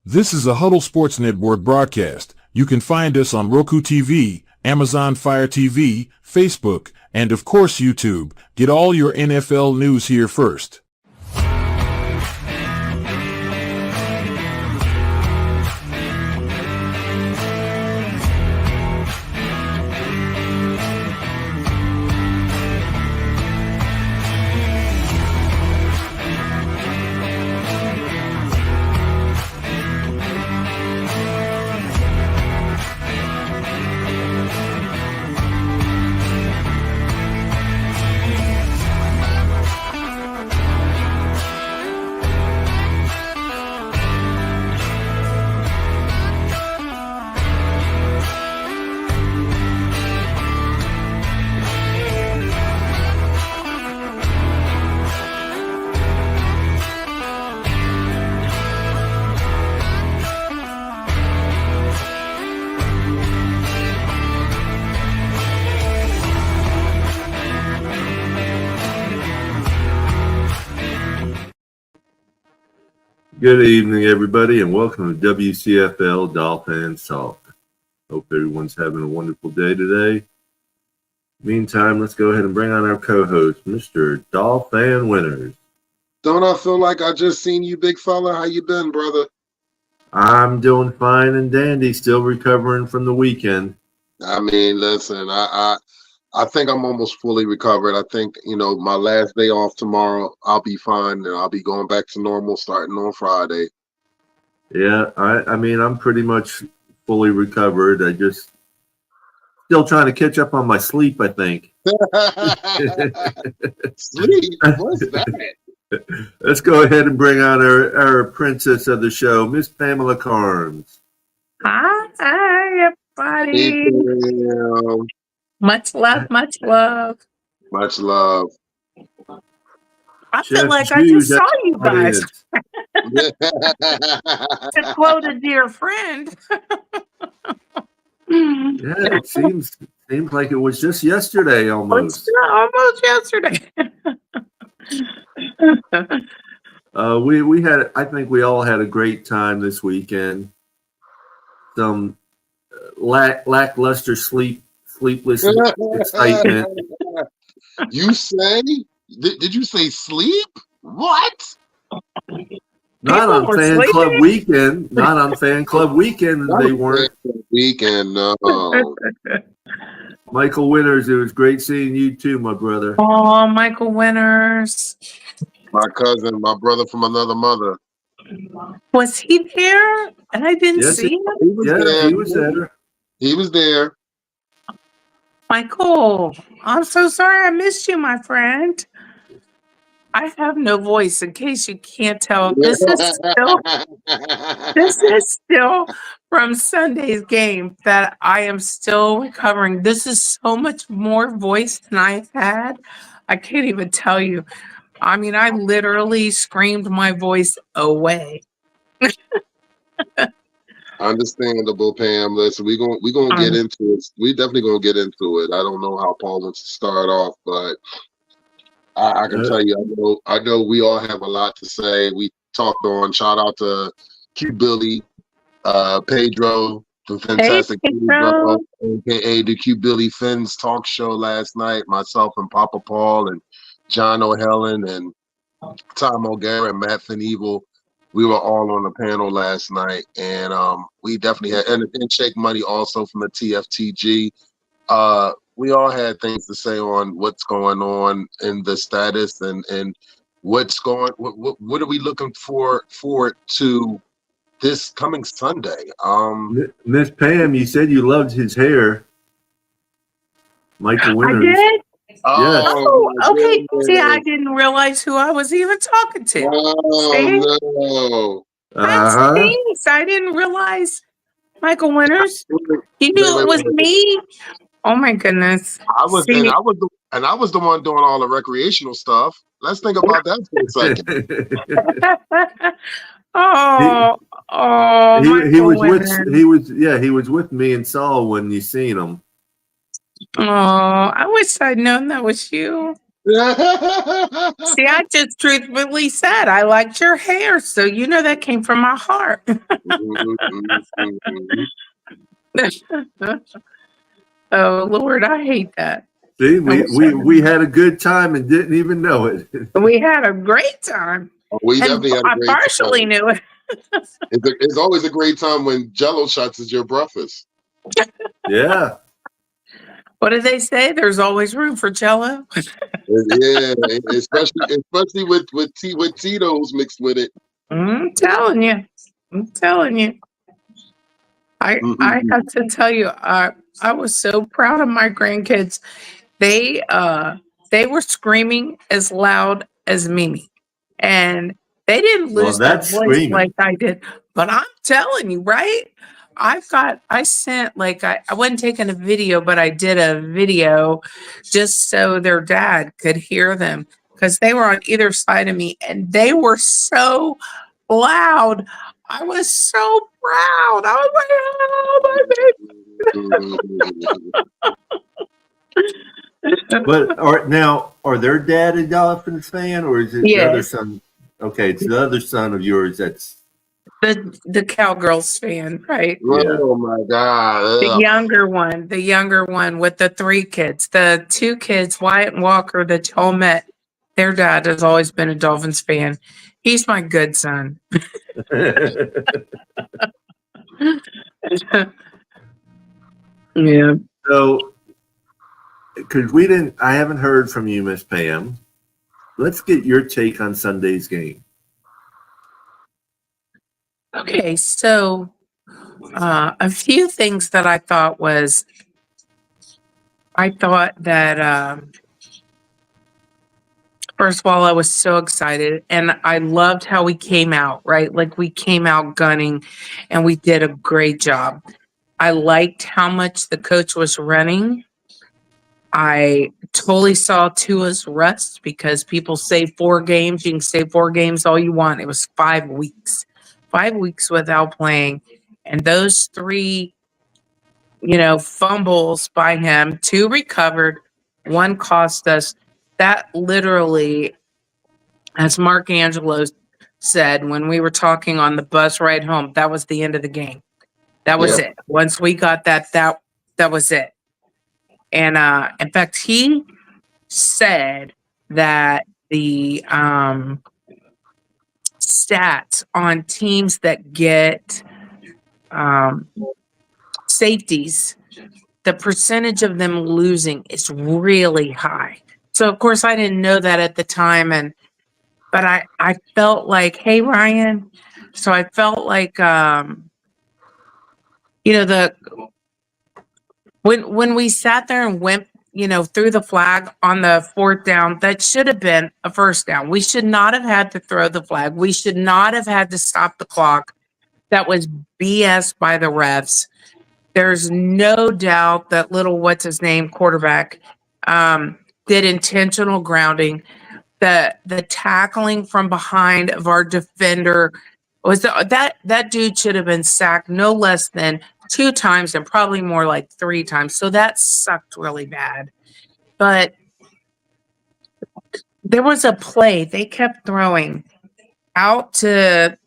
This is a Huddle Sports Network broadcast. You can find us on Roku TV, Amazon Fire TV, Facebook, and of course YouTube. Get all your NFL news here first. Good evening, everybody, and welcome to WCFL DolFans Talk. Hope everyone's having a wonderful day today. Meantime, let's go ahead and bring on our co-host, Mr. Dolphin Winners. Don't I feel like I just seen you, big fella? How you been, brother? I'm doing fine and dandy, still recovering from the weekend. I mean, listen, I think I'm almost fully recovered. I think, my last day off tomorrow, I'll be fine, and I'll be going back to normal starting on Friday. Yeah, I mean, I'm pretty much fully recovered. I just still trying to catch up on my sleep, I think. Sleep? What's that? Let's go ahead and bring on our princess of the show, Miss Pamela Carnes. Hi, everybody. Hey, Much love, much love. much love. I feel like I just saw you guys. To quote a dear friend. Yeah, it seems like it was just yesterday almost. Almost yesterday. I think we all had a great time this weekend. Some lackluster sleepless excitement. You say? Did you say sleep? What? Not on Fan Club Weekend. Not on Fan Club Weekend. They weren't. Weekend, no. Michael Winters, it was great seeing you too, my brother. Oh, Michael Winters. My cousin, my brother from another mother. Was he there? And I didn't see him? He was there. He was there. He was there. Michael, I'm so sorry I missed you, my friend. I have no voice, in case you can't tell. This is still from Sunday's game that I am still recovering. This is so much more voice than I've had. I can't even tell you. I mean, I literally screamed my voice away. Understandable, Pam. Listen, we're gonna get into it. We definitely gonna get into it. I don't know how Paul wants to start off, but I can tell you, I know we all have a lot to say. We talked on. Shout out to Q Billy, Pedro, the fantastic Pedro, aka the Q Billy Fins talk show last night. Myself and Papa Paul and John O'Helen and Tom O'Gara and Matt Finevil. We were all on the panel last night, and we definitely had and Shake Money also from the TFTG. We all had things to say on what's going on in the status and what's going. What are we looking forward to this coming Sunday? Miss Pam, you said you loved his hair. Michael Winters. I did? Oh, okay. See, I didn't realize who I was even talking to. Oh, no. That's things. I didn't realize Michael Winters. You knew it was me. Oh my goodness! I was the one doing all the recreational stuff. Let's think about that for a second. He was with me and Saul when you seen him. Oh, I wish I'd known that was you. See, I just truthfully said I liked your hair, so you know that came from my heart. Oh Lord, I hate that. See, I wish I we had a good time and didn't even know it. We had a great time, We and definitely had a I great partially time. knew it. It's always a great time when Jello shots is your breakfast. Yeah. What did they say? There's always room for Jello. Yeah, especially with Tito's mixed with it. I'm telling you. I'm telling you. I have to tell you, I was so proud of my grandkids. They were screaming as loud as Mimi. And they didn't Well, lose their that's voice like screaming. I did. But I'm telling you, right? I sent like I wasn't taking a video, but I did a video just so their dad could hear them because they were on either side of me and they were so loud. I was so proud. I was like, oh my baby. But are their dad a Dolphins fan, or is it the other Yes, son? Okay, it's the other son of yours that's the Cowgirls fan, right? yeah. Oh my God! The younger one with the 3 kids, the 2 kids, Wyatt and Walker, that y'all met. Their dad has always been a Dolphins fan. He's my good son. Yeah. So, because I haven't heard from you, Miss Pam. Let's get your take on Sunday's game. Okay, so a few things that I thought that first of all, I was so excited and I loved how we came out, right? Like we came out gunning and we did a great job. I liked how much the coach was running. I totally saw Tua's rust because people say 4 games. You can say 4 games all you want. It was 5 weeks. 5 weeks without playing. And those 3, fumbles by him, 2 recovered, 1 cost us. That literally, as Mark Angelo said when we were talking on the bus ride home, that was the end of the game. That was Yeah, it. Once we got that was it. And in fact, he said that the stats on teams that get safeties, the percentage of them losing is really high. So of course I didn't know that at the time, but I felt like, hey Ryan, so I felt like the when we sat there and went through the flag on the 4th down, that should have been a first down. We should not have had to throw the flag. We should not have had to stop the clock. That was BS by the refs. There's no doubt that little what's his name quarterback did intentional grounding. The tackling from behind of our defender was that dude should have been sacked no less than 2 times and probably more like 3 times. So that sucked really bad. But there was a play they kept throwing out to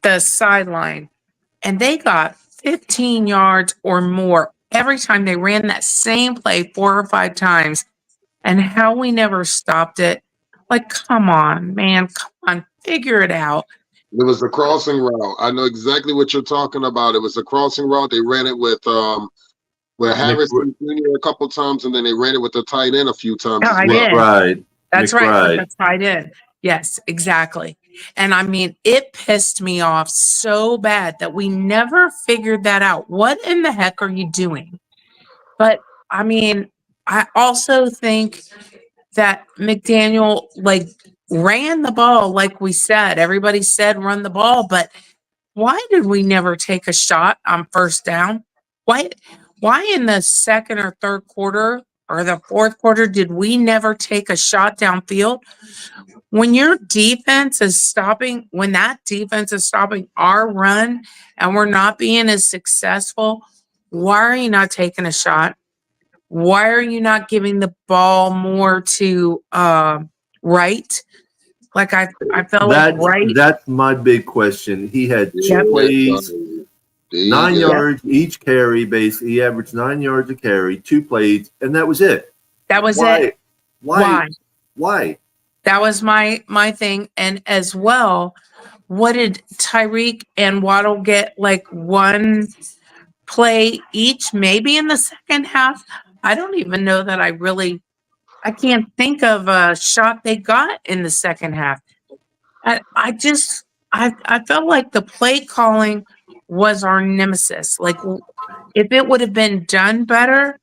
the sideline, and they got 15 yards or more every time they ran that same play 4 or 5 times. And how we never stopped it. Like, come on, man. Come on. Figure it out. it was a crossing route. I know exactly what you're talking about. It was a crossing route. They ran it with Harrison Jr. a couple times, and then they ran it with the tight end a few times Yeah, as I well. did. McBride. That's right. McBride. That's what I did. Yes, exactly. And I mean, it pissed me off so bad that we never figured that out. What in the heck are you doing? But I mean, I also think that McDaniel ran the ball like we said. Everybody said run the ball, but why did we never take a shot on first down? Why in the second or third quarter or the fourth quarter did we never take a shot downfield? When that defense is stopping our run and we're not being as successful, why are you not taking a shot? Why are you not giving the ball more to Wright? Like I felt like Wright. That's my big question. He had two Yep. plays, There 9 you go. yards each carry. Basically, he averaged 9 yards a carry, 2 plays, and that was it. That was Why? it. Why? Why? That was my thing. And as well, what did Tyreek and Waddle get? Like one play each, maybe in the second half. I don't even know that I can't think of a shot they got in the second half. I felt like the play calling was our nemesis. Like if it would have been done better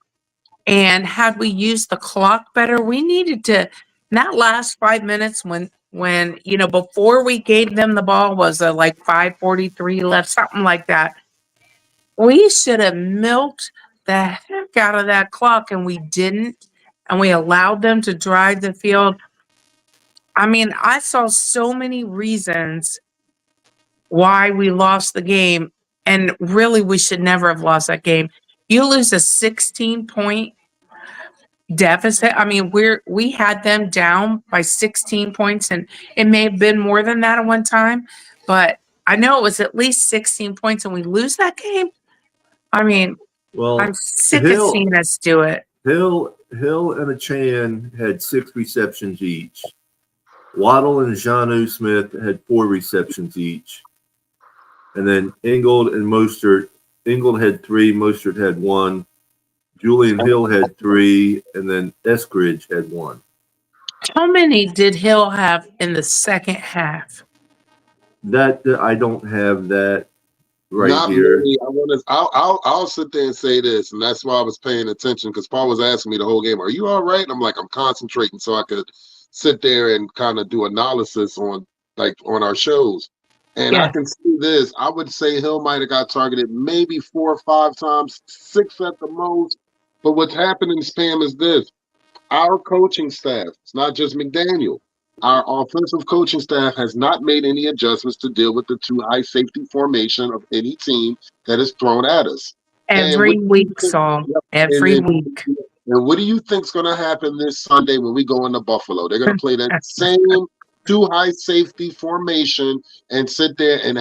and had we used the clock better, we needed to in that last 5 minutes when before we gave them the ball was like 5:43 left, something like that. We should have milked the heck out of that clock, and we didn't. And we allowed them to drive the field. I mean, I saw so many reasons why we lost the game, and really, we should never have lost that game. You lose a 16-point deficit. I mean, we had them down by 16 points, and it may have been more than that at one time, but I know it was at least 16 points, and we lose that game. I mean, Well, I'm sick of seeing us do it. Hill and Achan had 6 receptions each. Waddle and Jonnu Smith had 4 receptions each. And then Ingold and Mostert. Ingold had 3, Mostert had 1. Julian Hill had 3, and then Eskridge had 1. How many did Hill have in the second half? That I don't have that right Not here. many. I'll sit there and say this, and that's why I was paying attention because Paul was asking me the whole game, "Are you all right?" And I'm like, "I'm concentrating so I could sit there and kind of do analysis on our shows." And Yeah. I can see this. I would say Hill might have got targeted maybe 4 or 5 times, 6 at the most. But what's happening, Spam, is this: our coaching staff, it's not just McDaniel. Our offensive coaching staff has not made any adjustments to deal with the too high safety formation of any team that is thrown at us. Every week, Saul. Every week. And what do you think's going to happen this Sunday when we go into Buffalo? They're going to play that same too high safety formation and sit there and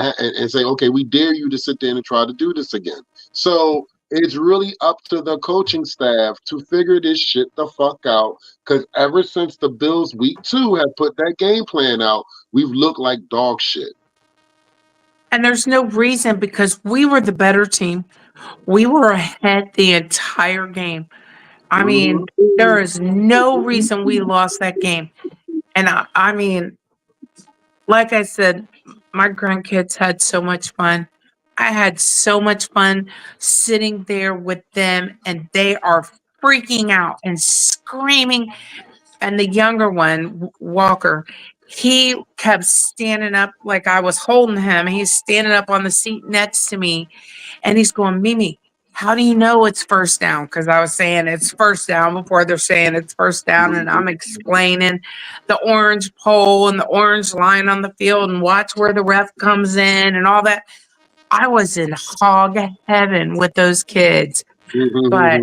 say, okay, we dare you to sit there and try to do this again. So it's really up to the coaching staff to figure this shit the fuck out. Because ever since the Bills week 2 have put that game plan out, we've looked like dog shit. And there's no reason because we were the better team. We were ahead the entire game. I mean, there is no reason we lost that game. And I mean, like I said, my grandkids had so much fun. I had so much fun sitting there with them, and they are freaking out and screaming. And the younger one, Walker, he kept standing up like I was holding him. He's standing up on the seat next to me, and he's going, Mimi, how do you know it's first down? Because I was saying it's first down before they're saying it's first down, and I'm explaining the orange pole and the orange line on the field and watch where the ref comes in and all that. I was in hog heaven with those kids, but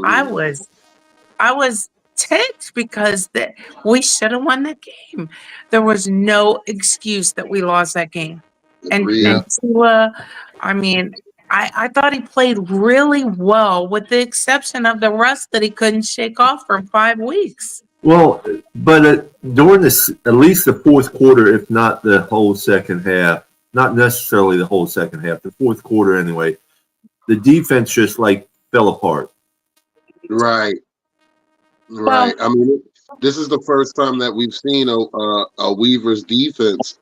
I was ticked because we should have won that game. There was no excuse that we lost that game. And Tua, I mean, I thought he played really well with the exception of the rust that he couldn't shake off for 5 weeks. Well, but during this, at least the fourth quarter, if not the whole second half, not necessarily the whole second half, the fourth quarter anyway, the defense just fell apart. Right. Right. I mean, this is the first time that we've seen a Weaver's defense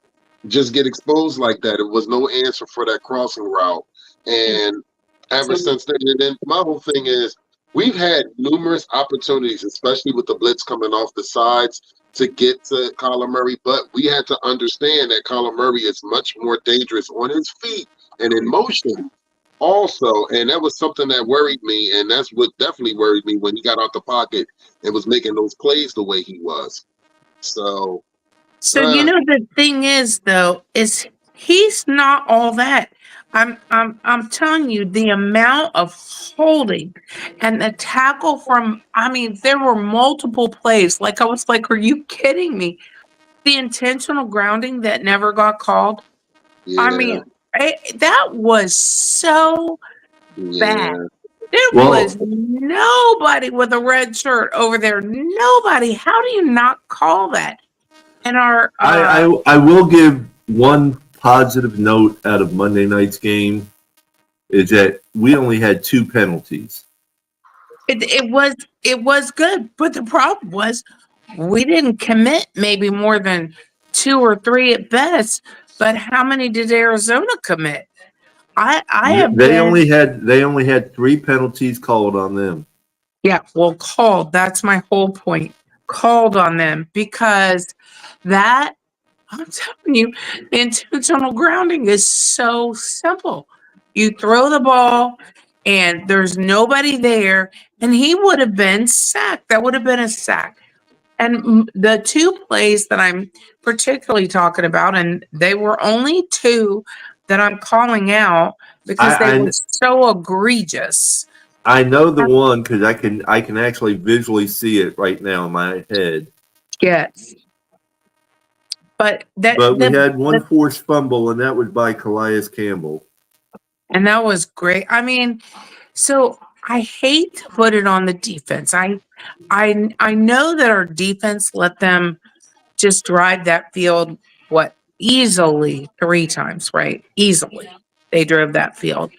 just get exposed like that. It was no answer for that crossing route. And ever since then, and then my whole thing is we've had numerous opportunities, especially with the blitz coming off the sides, to get to Kyler Murray. But we had to understand that Kyler Murray is much more dangerous on his feet and in motion also. And that was something that worried me. And that's what definitely worried me when he got out the pocket and was making those plays the way he was. So the thing is, though, is he's not all that. I'm telling you, the amount of holding and the tackle from, I mean, there were multiple plays. Like, I was like, are you kidding me? The intentional grounding that never got called. I Yeah, mean, that was so bad. yeah. There Well, was nobody with a red shirt over there. Nobody. How do you not call that? And our I will give one positive note out of Monday night's game is that we only had 2 penalties. it was good, but the problem was we didn't commit maybe more than 2 or 3 at best. But how many did Arizona commit? I have They been, only had 3 penalties called on them. yeah, well, called. That's my whole point. Called on them because that, I'm telling you, the intentional grounding is so simple. You throw the ball and there's nobody there, and he would have been sacked. That would have been a sack. And the 2 plays that I'm particularly talking about, and they were only 2 that I'm calling out because they were I so egregious. I know the one because I can actually visually see it right now in my head. Yes. But But we had one forced fumble, and that was by Calais Campbell. and that was great. I mean, so I hate to put it on the defense. I know that our defense let them just drive that field easily 3 times, right? Easily. They drove that field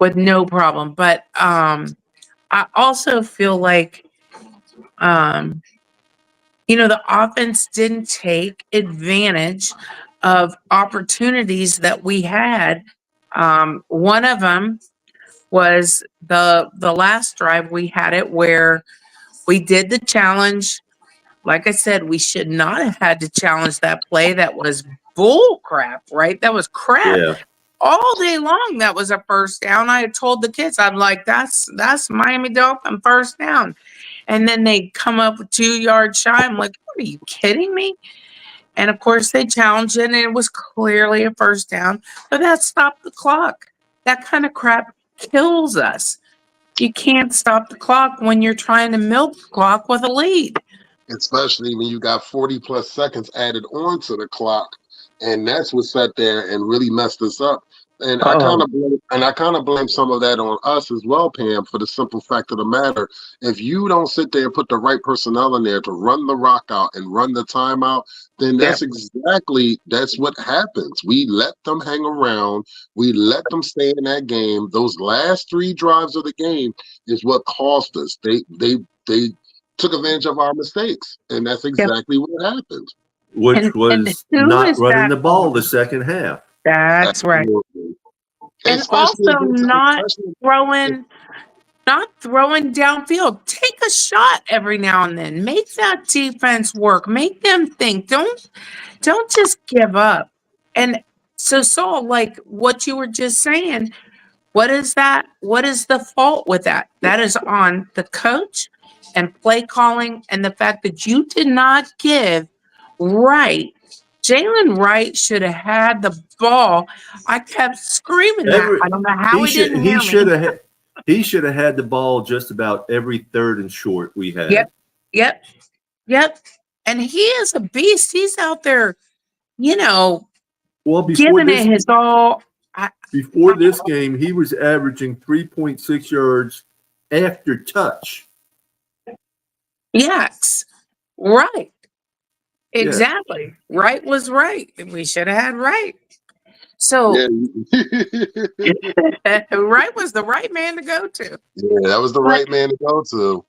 with no problem. But I also feel like the offense didn't take advantage of opportunities that we had. One of them was the last drive we had it where we did the challenge. Like I said, we should not have had to challenge that play. That was bull crap, right? That was crap. Yeah. All day long, that was a first down. I had told the kids, I'm like, that's Miami Dolphin first down. And then they come up with 2 yards shy. I'm like, what, are you kidding me? And of course, they challenged it, and it was clearly a first down. But that stopped the clock. That kind of crap kills us. You can't stop the clock when you're trying to milk the clock with a lead. Especially when you got 40 plus seconds added on to the clock, and that's what sat there and really messed us up. And I kind Oh, of blame some of that on us as well, Pam, for the simple fact of the matter. If you don't sit there and put the right personnel in there to run the rock out and run the timeout, then yeah. that's what happens. We let them hang around. We let them stay in that game. Those last 3 drives of the game is what cost us. They took advantage of our mistakes, and that's Yep. exactly what happened. Which And was who not is running that the ball on? the second half. That's right. Absolutely. And Especially also against, throwing not throwing downfield. Take a shot every now and then. Make that defense work. Make them think. Don't just give up. And so Saul, like what you were just saying, what is that? What is the fault with that? That is on the coach and play calling and the fact that you did not give Wright. Jalen Wright should have had the ball. I kept screaming that. I don't know how he didn't hear me. He should have had the ball just about every 3rd and short we had. Yep, yep, yep. And he is a beast. He's out there, Well, giving it his all. before this game, he was averaging 3.6 yards after touch. Yes, right. Exactly. Yeah. Right was right. We should have had right. So yeah. Wright was the right man to go to. Yeah, that was the right man to go to.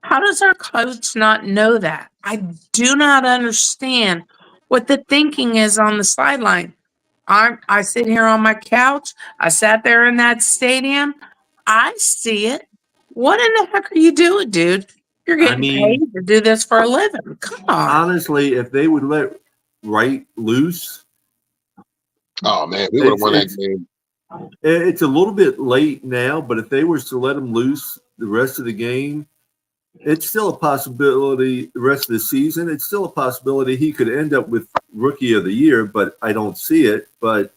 How does our coach not know that? I do not understand what the thinking is on the sideline. I sit here on my couch. I sat there in that stadium. I see it. What in the heck are you doing, dude? You're getting paid to do this for a living. Come on. Honestly, if they would let Wright loose. Oh, man, we would have won that game. It's a little bit late now, but if they were to let him loose the rest of the game, it's still a possibility the rest of the season. It's still a possibility he could end up with Rookie of the Year, but I don't see it. But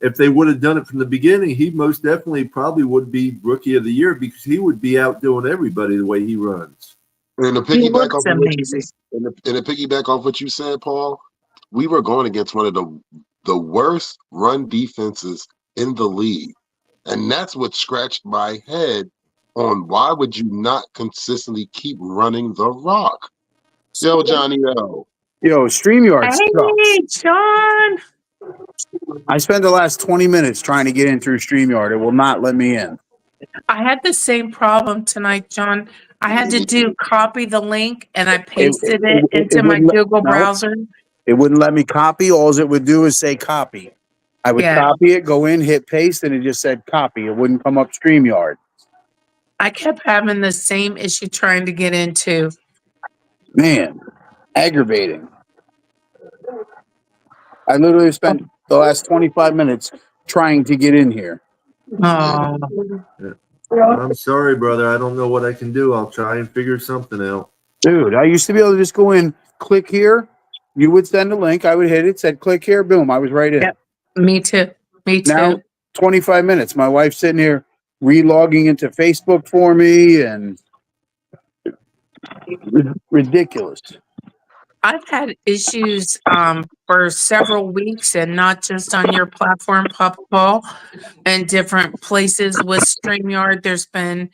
if they would have done it from the beginning, he most definitely probably would be rookie of the year because he would be outdoing everybody the way he runs. And to He piggyback looks off of what you amazing. and to piggyback off what you said, Paul, we were going against one of the worst run defenses in the league. And that's what scratched my head on why would you not consistently keep running the rock? Yo, Johnny O. Yo, StreamYard Hey, sucks. John. I spent the last 20 minutes trying to get in through StreamYard. It will not let me in. I had the same problem tonight, John. I had to do copy the link and I pasted it into my wouldn't Google no, browser. it wouldn't let me copy. All it would do is say copy. I would Yeah. copy it, go in, hit paste, and it just said copy. It wouldn't come up StreamYard. I kept having the same issue trying to get into. Man, aggravating. I literally spent the last 25 minutes trying to get in here. Oh, I'm sorry, brother. I don't know what I can do. I'll try and figure something out. Dude, I used to be able to just go in, click here. You would send a link. I would hit it, said click here. Boom. I was right in. Yep. Me too. Me too. Now, 25 minutes. My wife's sitting here relogging into Facebook for me and ridiculous. I've had issues for several weeks and not just on your platform, Papa Paul, and different places with StreamYard. There's been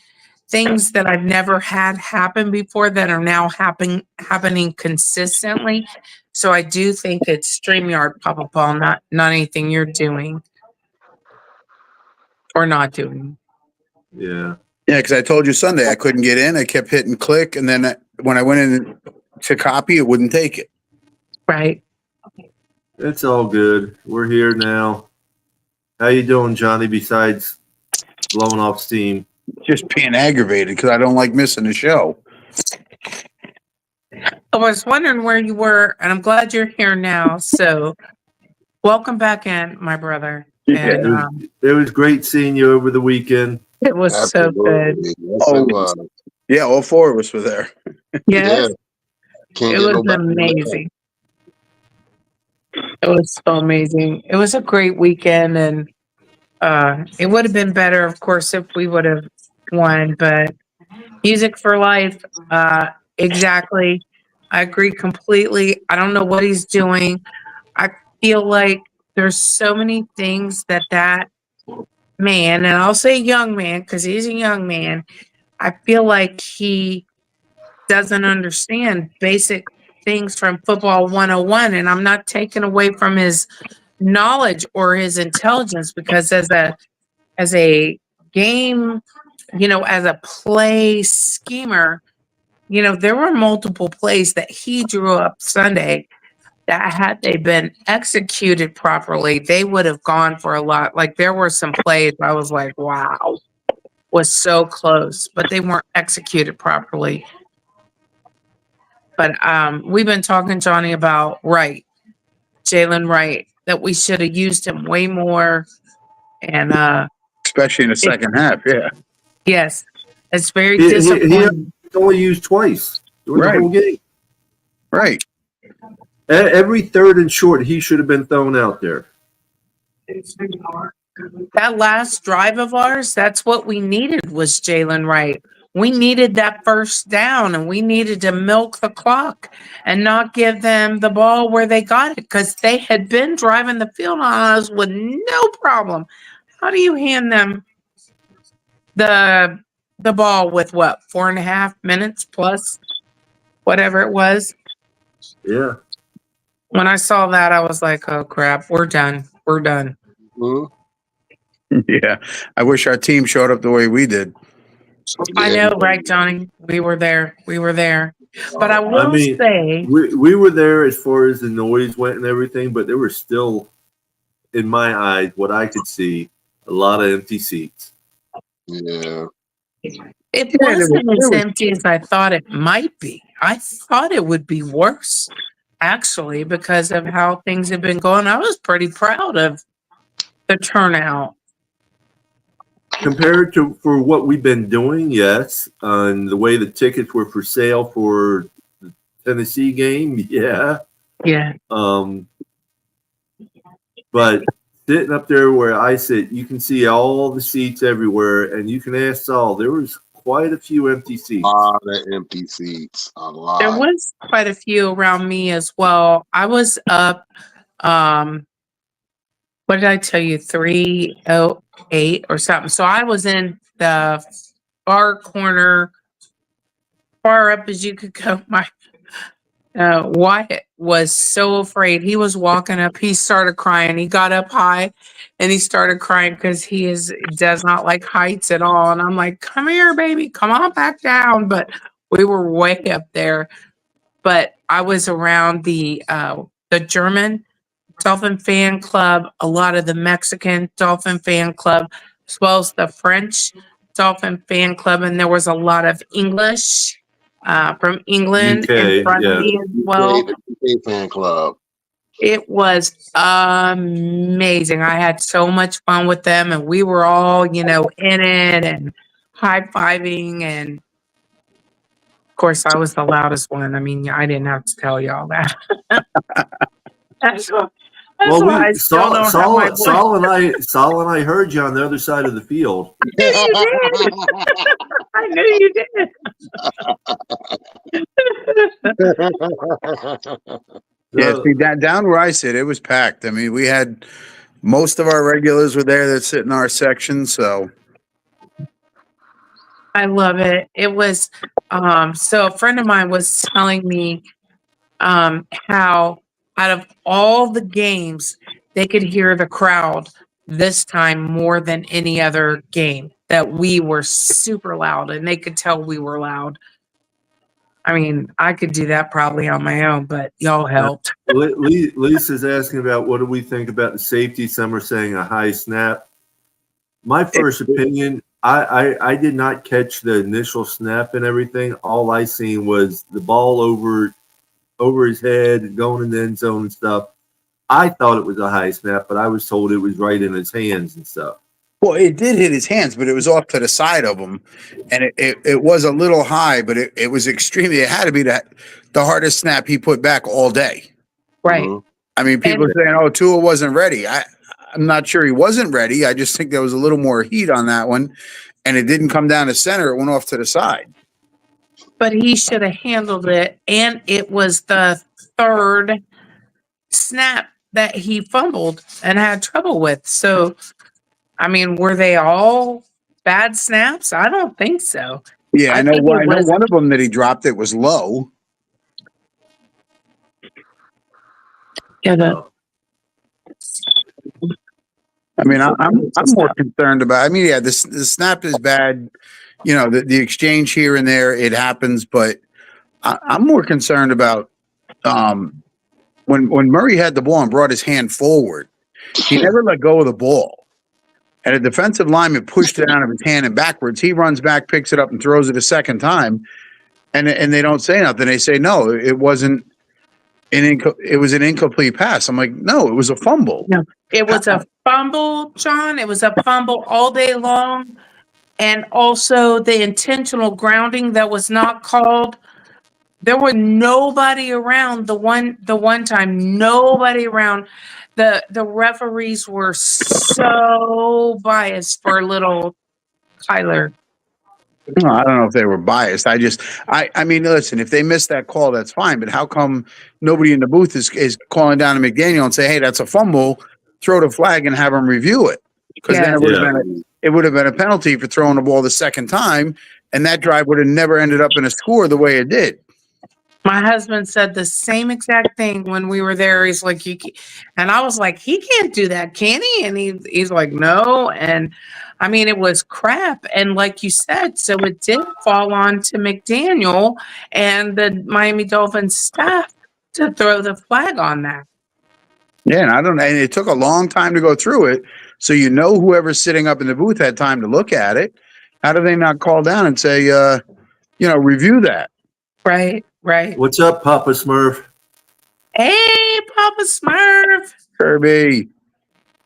things that I've never had happen before that are now happening consistently. So I do think it's StreamYard, Papa Paul, not anything you're doing or not doing. Yeah. Yeah, because I told you Sunday I couldn't get in. I kept hitting click, and then when I went in to copy, it wouldn't take it. Right. It's all good. We're here now. How you doing, Johnny, besides blowing off steam? Just being aggravated because I don't like missing the show. I was wondering where you were, and I'm glad you're here now. So welcome back in, my brother. And It was great seeing you over the weekend. it was so good. Yes, it was. Yeah, all four of us were there. Yes, Can't it get was no better than that. amazing. It was so amazing. It was a great weekend, and it would have been better, of course, if we would have won. But music for life, exactly. I agree completely. I don't know what he's doing. I feel like there's so many things that man, and I'll say young man because he's a young man. I feel like he doesn't understand basic things from football 101, and I'm not taking away from his knowledge or his intelligence because as a game, as a play schemer, there were multiple plays that he drew up Sunday that had they been executed properly, they would have gone for a lot. Like there were some plays I was like, wow, was so close, but they weren't executed properly. But we've been talking, Johnny, about Jalen Wright, that we should have used him way more. And Especially in the second half, yeah. yes, it's very He disappointing. only used twice during Right. the whole game. Right. Every third and short, he should have been thrown out there. That last drive of ours, that's what we needed was Jalen Wright. We needed that first down and we needed to milk the clock and not give them the ball where they got it because they had been driving the field on us with no problem. How do you hand them the ball with what, 4.5 minutes plus whatever it was? Yeah. When I saw that, I was like, oh crap, we're done. We're done. Mhm. Yeah. I wish our team showed up the way we did. I Yeah. know, right, Johnny? We were there. We were there. But I will say, we were there as far as the noise went and everything, but there were still, in my eyes, what I could see, a lot of empty seats. Yeah. it wasn't as empty as I thought it might be. I thought it would be worse, actually, because of how things have been going. I was pretty proud of the turnout. Compared to for what we've been doing, yes, and the way the tickets were for sale for the Tennessee game, yeah. Yeah. But sitting up there where I sit, you can see all the seats everywhere, and you can ask Saul. There was quite a few empty seats. A lot of empty seats. A lot. There was quite a few around me as well. I was up, what did I tell you, 308 or something. So I was in the far corner, far up as you could go. My Wyatt was so afraid. He was walking up. He started crying. He got up high and he started crying because does not like heights at all. And I'm like, come here, baby. Come on back down. But we were way up there. But I was around the German Dolphin fan club, a lot of the Mexican Dolphin fan club, as well as the French Dolphin fan club. And there was a lot of English from England UK, in front of yeah. me as well. The UK fan club. It was amazing. I had so much fun with them, and we were all, in it and high-fiving. And of course, I was the loudest one. I mean, I didn't have to tell y'all that. That's why I still don't have my voice. Saul and I heard you on the other side of the field. I knew you did. Yeah, see, down where I sit, it was packed. I mean, we had most of our regulars were there that sit in our section. So I love it. It was so a friend of mine was telling me how out of all the games they could hear the crowd this time more than any other game, that we were super loud and they could tell we were loud. I mean, I could do that probably on my own, but y'all helped. Lisa's asking about what do we think about the safety. Some are saying a high snap. My first opinion, I did not catch the initial snap and everything. All I seen was the ball over his head and going in the end zone and stuff. I thought it was a high snap, but I was told it was right in his hands and stuff. well, it did hit his hands, but it was off to the side of him, and it was a little high, but it was extremely. It had to be the hardest snap he put back all day. Right. Mhm. I mean, people are saying, "Oh, Tua wasn't ready." I'm not sure he wasn't ready. I just think there was a little more heat on that one, and it didn't come down to center. It went off to the side. But he should have handled it. And it was the third snap that he fumbled and had trouble with. So, I mean, were they all bad snaps? I don't think so. Yeah, I know. think it I know was- one of them that he dropped. It was low. Yeah, I mean, I'm more concerned about. I mean, yeah, the snap is bad. You know, the exchange here and there, it happens, but I'm more concerned about when Murray had the ball and brought his hand forward, he never let go of the ball, and a defensive lineman pushed it out of his hand and backwards. He runs back, picks it up, and throws it a second time, and they don't say nothing. They say no, it wasn't. It was an incomplete pass. I'm like, no, it was a fumble. No, it was a fumble, John. It was a fumble all day long. And also the intentional grounding that was not called. There were nobody around the one time, nobody around. The referees were so biased for little Tyler. No, I don't know if they were biased. I mean, listen, if they missed that call, that's fine. But how come nobody in the booth is calling down to McDaniel and say, hey, that's a fumble, throw the flag and have him review it? Because then it would have been a penalty for throwing the ball the second time, and that drive would have never ended up in a score the way it did. My husband said the same exact thing when we were there. He's like, and I was like, he can't do that, can he? And he's like, no. And I mean, it was crap. And like you said, so it did fall on to McDaniel and the Miami Dolphins staff to throw the flag on that. Yeah, and I don't know. And it took a long time to go through it. So whoever's sitting up in the booth had time to look at it. How do they not call down and say, review that? Right. What's up, Papa Smurf? Hey, Papa Smurf. Kirby.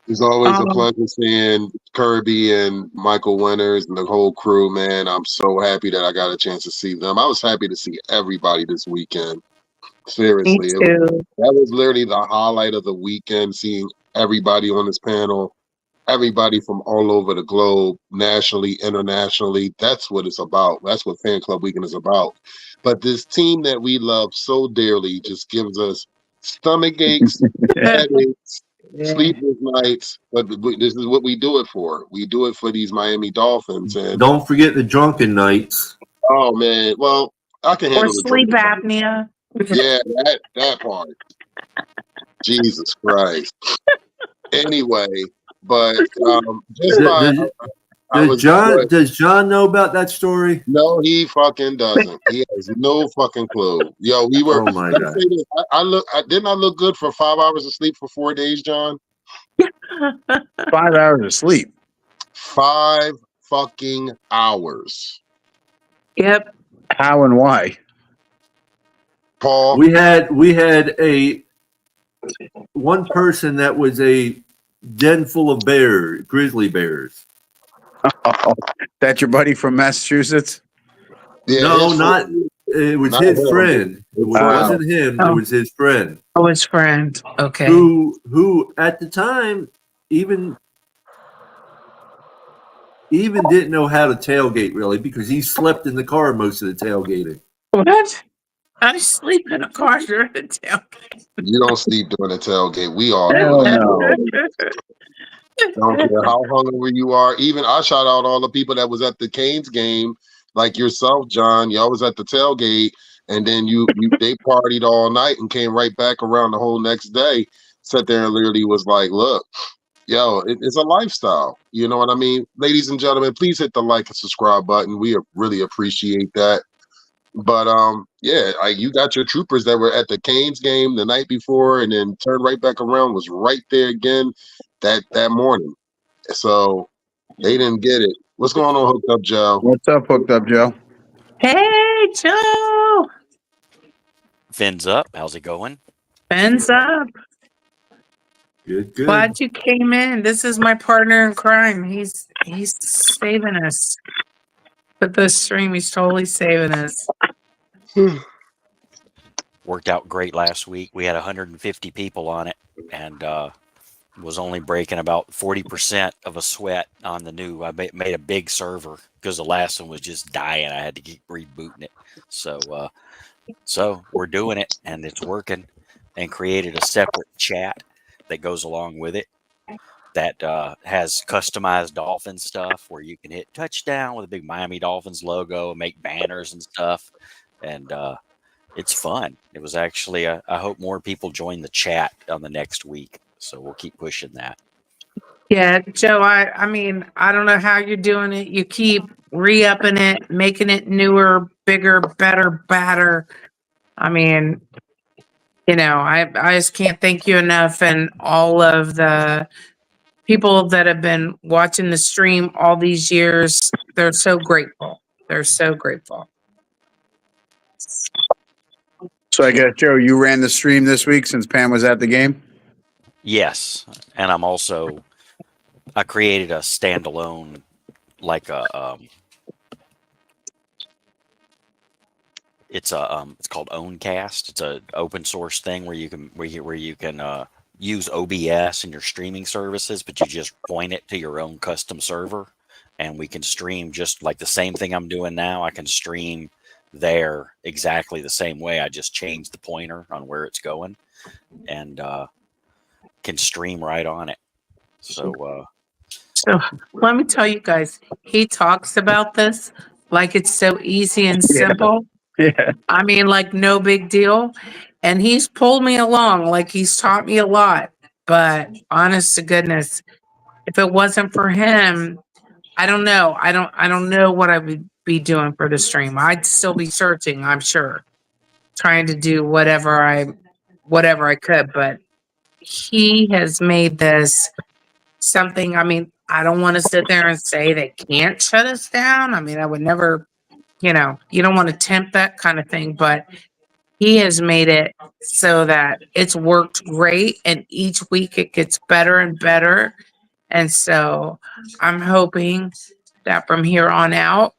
It's always a pleasure seeing Kirby and Michael Winters and the whole crew, man. I'm so happy that I got a chance to see them. I was happy to see everybody this weekend. Seriously. Me too. That was literally the highlight of the weekend, seeing everybody on this panel, everybody from all over the globe, nationally, internationally. That's what it's about. That's what Fan Club Weekend is about. But this team that we love so dearly just gives us stomach aches, headaches, sleepless nights. But this is what we do it for. We do it for these Miami Dolphins. And Don't forget the drunken nights. oh man, well, I can Or handle the sleep drunk. apnea. Yeah, that part. Jesus Christ. Anyway, but just by I was Does John know about that story? no, he fucking doesn't. He has no fucking clue. Yo, we were. Oh my Let me God. say this. Didn't I look good for 5 hours of sleep for 4 days, John? 5 hours of sleep. 5 fucking hours. Yep. How and why? Paul. We had a one person that was a den full of grizzly bears. Oh, that's your buddy from Massachusetts? Yeah, No, not. It was Not his him. friend. It wasn't him. It Oh. was his friend. Oh, his friend. Okay. Who at the time even didn't know how to tailgate really, because he slept in the car most of the tailgating. What? I sleep in a car during the tailgate. You don't sleep during the tailgate. We all Hell do it. no. Don't care how hungover you are. Even I shout out all the people that was at the Canes game, like yourself, John. Y'all was at the tailgate, and then they partied all night and came right back around the whole next day. Sat there and literally was like, "Look, yo, it's a lifestyle." You know what I mean? Ladies and gentlemen, please hit the like and subscribe button. We really appreciate that. But yeah, you got your troopers that were at the Canes game the night before, and then turned right back around, was right there again that morning. So they didn't get it. What's going on, Hooked Up Joe? What's up, Hooked Up Joe? Hey, Joe. Fins up. How's it going? Fins up. Good. Glad you came in. This is my partner in crime. He's saving us. With this stream, he's totally saving us. Worked out great last week. We had 150 people on it, and was only breaking about 40% of a sweat on the new. I made a big server because the last one was just dying. I had to keep rebooting it. So we're doing it, and it's working. And created a separate chat that goes along with it that has customized Dolphin stuff where you can hit touchdown with a big Miami Dolphins logo and make banners and stuff. And it's fun. It was actually, I hope more people join the chat on the next week. So we'll keep pushing that. Yeah, Joe, I mean, I don't know how you're doing it. You keep re-upping it, making it newer, bigger, better, badder. I mean, you know, I just can't thank you enough, and all of the people that have been watching the stream all these years. They're so grateful. They're so grateful. So I guess, Joe, you ran the stream this week since Pam was at the game? Yes. And I created a standalone, like it's called Owncast. It's a open source thing where you can use OBS in your streaming services, but you just point it to your own custom server, and we can stream just like the same thing I'm doing now. I can stream there exactly the same way. I just changed the pointer on where it's going, and can stream right on it. So let me tell you guys, he talks about this like it's so easy and simple. Yeah. I mean, like no big deal. And he's pulled me along, like he's taught me a lot. But honest to goodness, if it wasn't for him, I don't know. I don't know what I would be doing for the stream. I'd still be searching, I'm sure, trying to do whatever I could. But he has made this something. I mean, I don't want to sit there and say they can't shut us down. I mean, I would never, you know, you don't want to tempt that kind of thing, but he has made it so that it's worked great, and each week it gets better and better. And so I'm hoping that from here on out,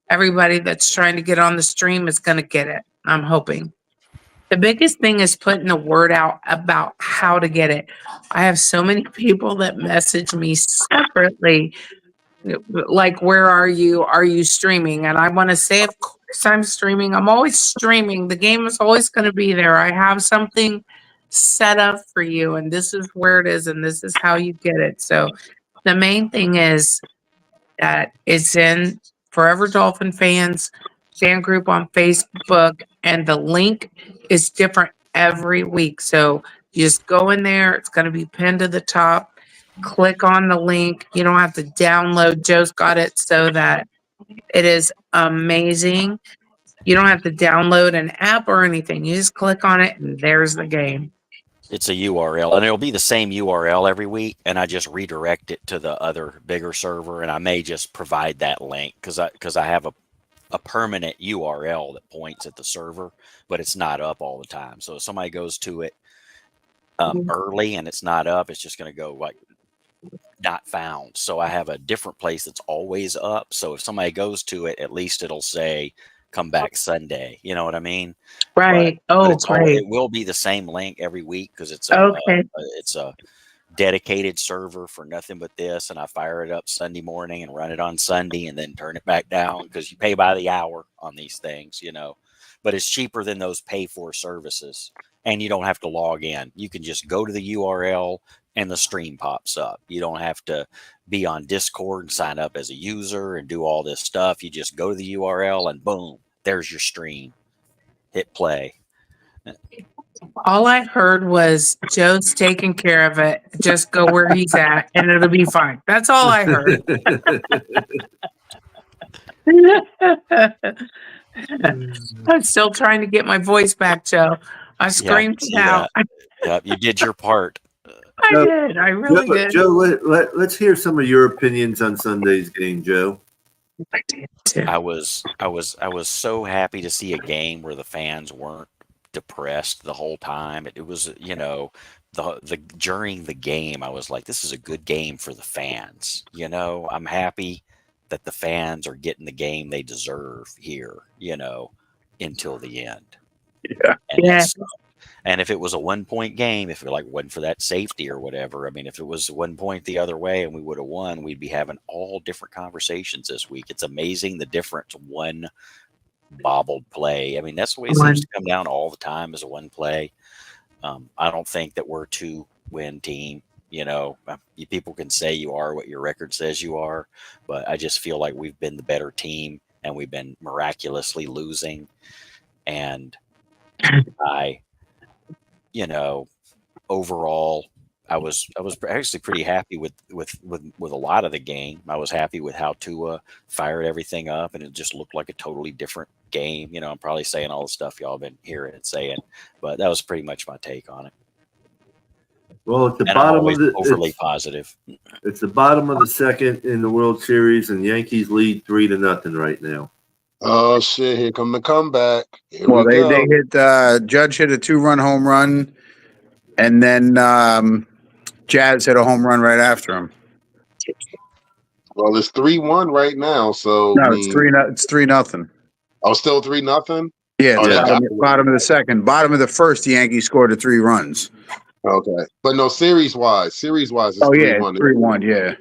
everybody that's trying to get on the stream is going to get it. I'm hoping. The biggest thing is putting the word out about how to get it. I have so many people that message me separately, like, where are you? Are you streaming? And I want to say, of course, I'm streaming. I'm always streaming. The game is always going to be there. I have something set up for you, and this is where it is, and this is how you get it. So the main thing is that it's in Forever Dolphin Fans fan group on Facebook, and the link is different every week. So you just go in there, it's going to be pinned to the top. Click on the link. You don't have to download. Joe's got it so that it is amazing. You don't have to download an app or anything. You just click on it, and there's the game. It's a URL, and it'll be the same URL every week, and I just redirect it to the other bigger server, and I may just provide that link because I have a permanent URL that points at the server, but it's not up all the time. So if somebody goes to it early and it's not up, it's just going to go like not found. So I have a different place that's always up. So if somebody goes to it, at least it'll say come back Sunday. You know what I mean? Right. But Great. it will be the same link every week because it's it's a dedicated server for nothing but this, and I fire it up Sunday morning and run it on Sunday and then turn it back down because you pay by the hour on these things, but it's cheaper than those pay for services, and you don't have to log in. You can just go to the URL and the stream pops up. You don't have to be on Discord and sign up as a user and do all this stuff. You just go to the URL and boom, there's your stream. Hit play. All I heard was Joe's taking care of it. Just go where he's at and it'll be fine. That's all I heard. I'm still trying to get my voice back, Joe. I screamed it out. Yep, you did your part. I did. I really did. Joe, let's hear some of your opinions on Sunday's game, Joe. I did too. I was so happy to see a game where the fans weren't depressed the whole time. It was, the during the game, I was like, this is a good game for the fans. I'm happy that the fans are getting the game they deserve here, until the end. Yeah. And if it was a 1-point game, if it wasn't for that safety or whatever, I mean, if it was 1 point the other way and we would have won, we'd be having all different conversations this week. It's amazing the difference one bobbled play. I mean, that's the way it seems to come down all the time is a one play. I don't think that we're a 2-win team. People can say you are what your record says you are, but I just feel like we've been the better team and we've been miraculously losing. And overall, I was actually pretty happy with a lot of the game. I was happy with how Tua fired everything up, and it just looked like a totally different game. I'm probably saying all the stuff y'all been hearing and saying, but that was pretty much my take on it. Well, at the And bottom I'm always of the overly positive. It's the bottom of the second in the World Series, and Yankees lead 3-0 right now. Oh shit! Here come the comeback. Here Well, we go. they hit Judge hit a 2-run home run, and then Jazz hit a home run right after him. Well, it's 3-1 right now. So No, it's 3-0. It's 3-0. Oh, still 3-0. Yeah, Oh, bottom of the second. Bottom of the first, the Yankees scored 3 runs. Okay, but no, series wise, it's 3-1. 3-1. Yeah.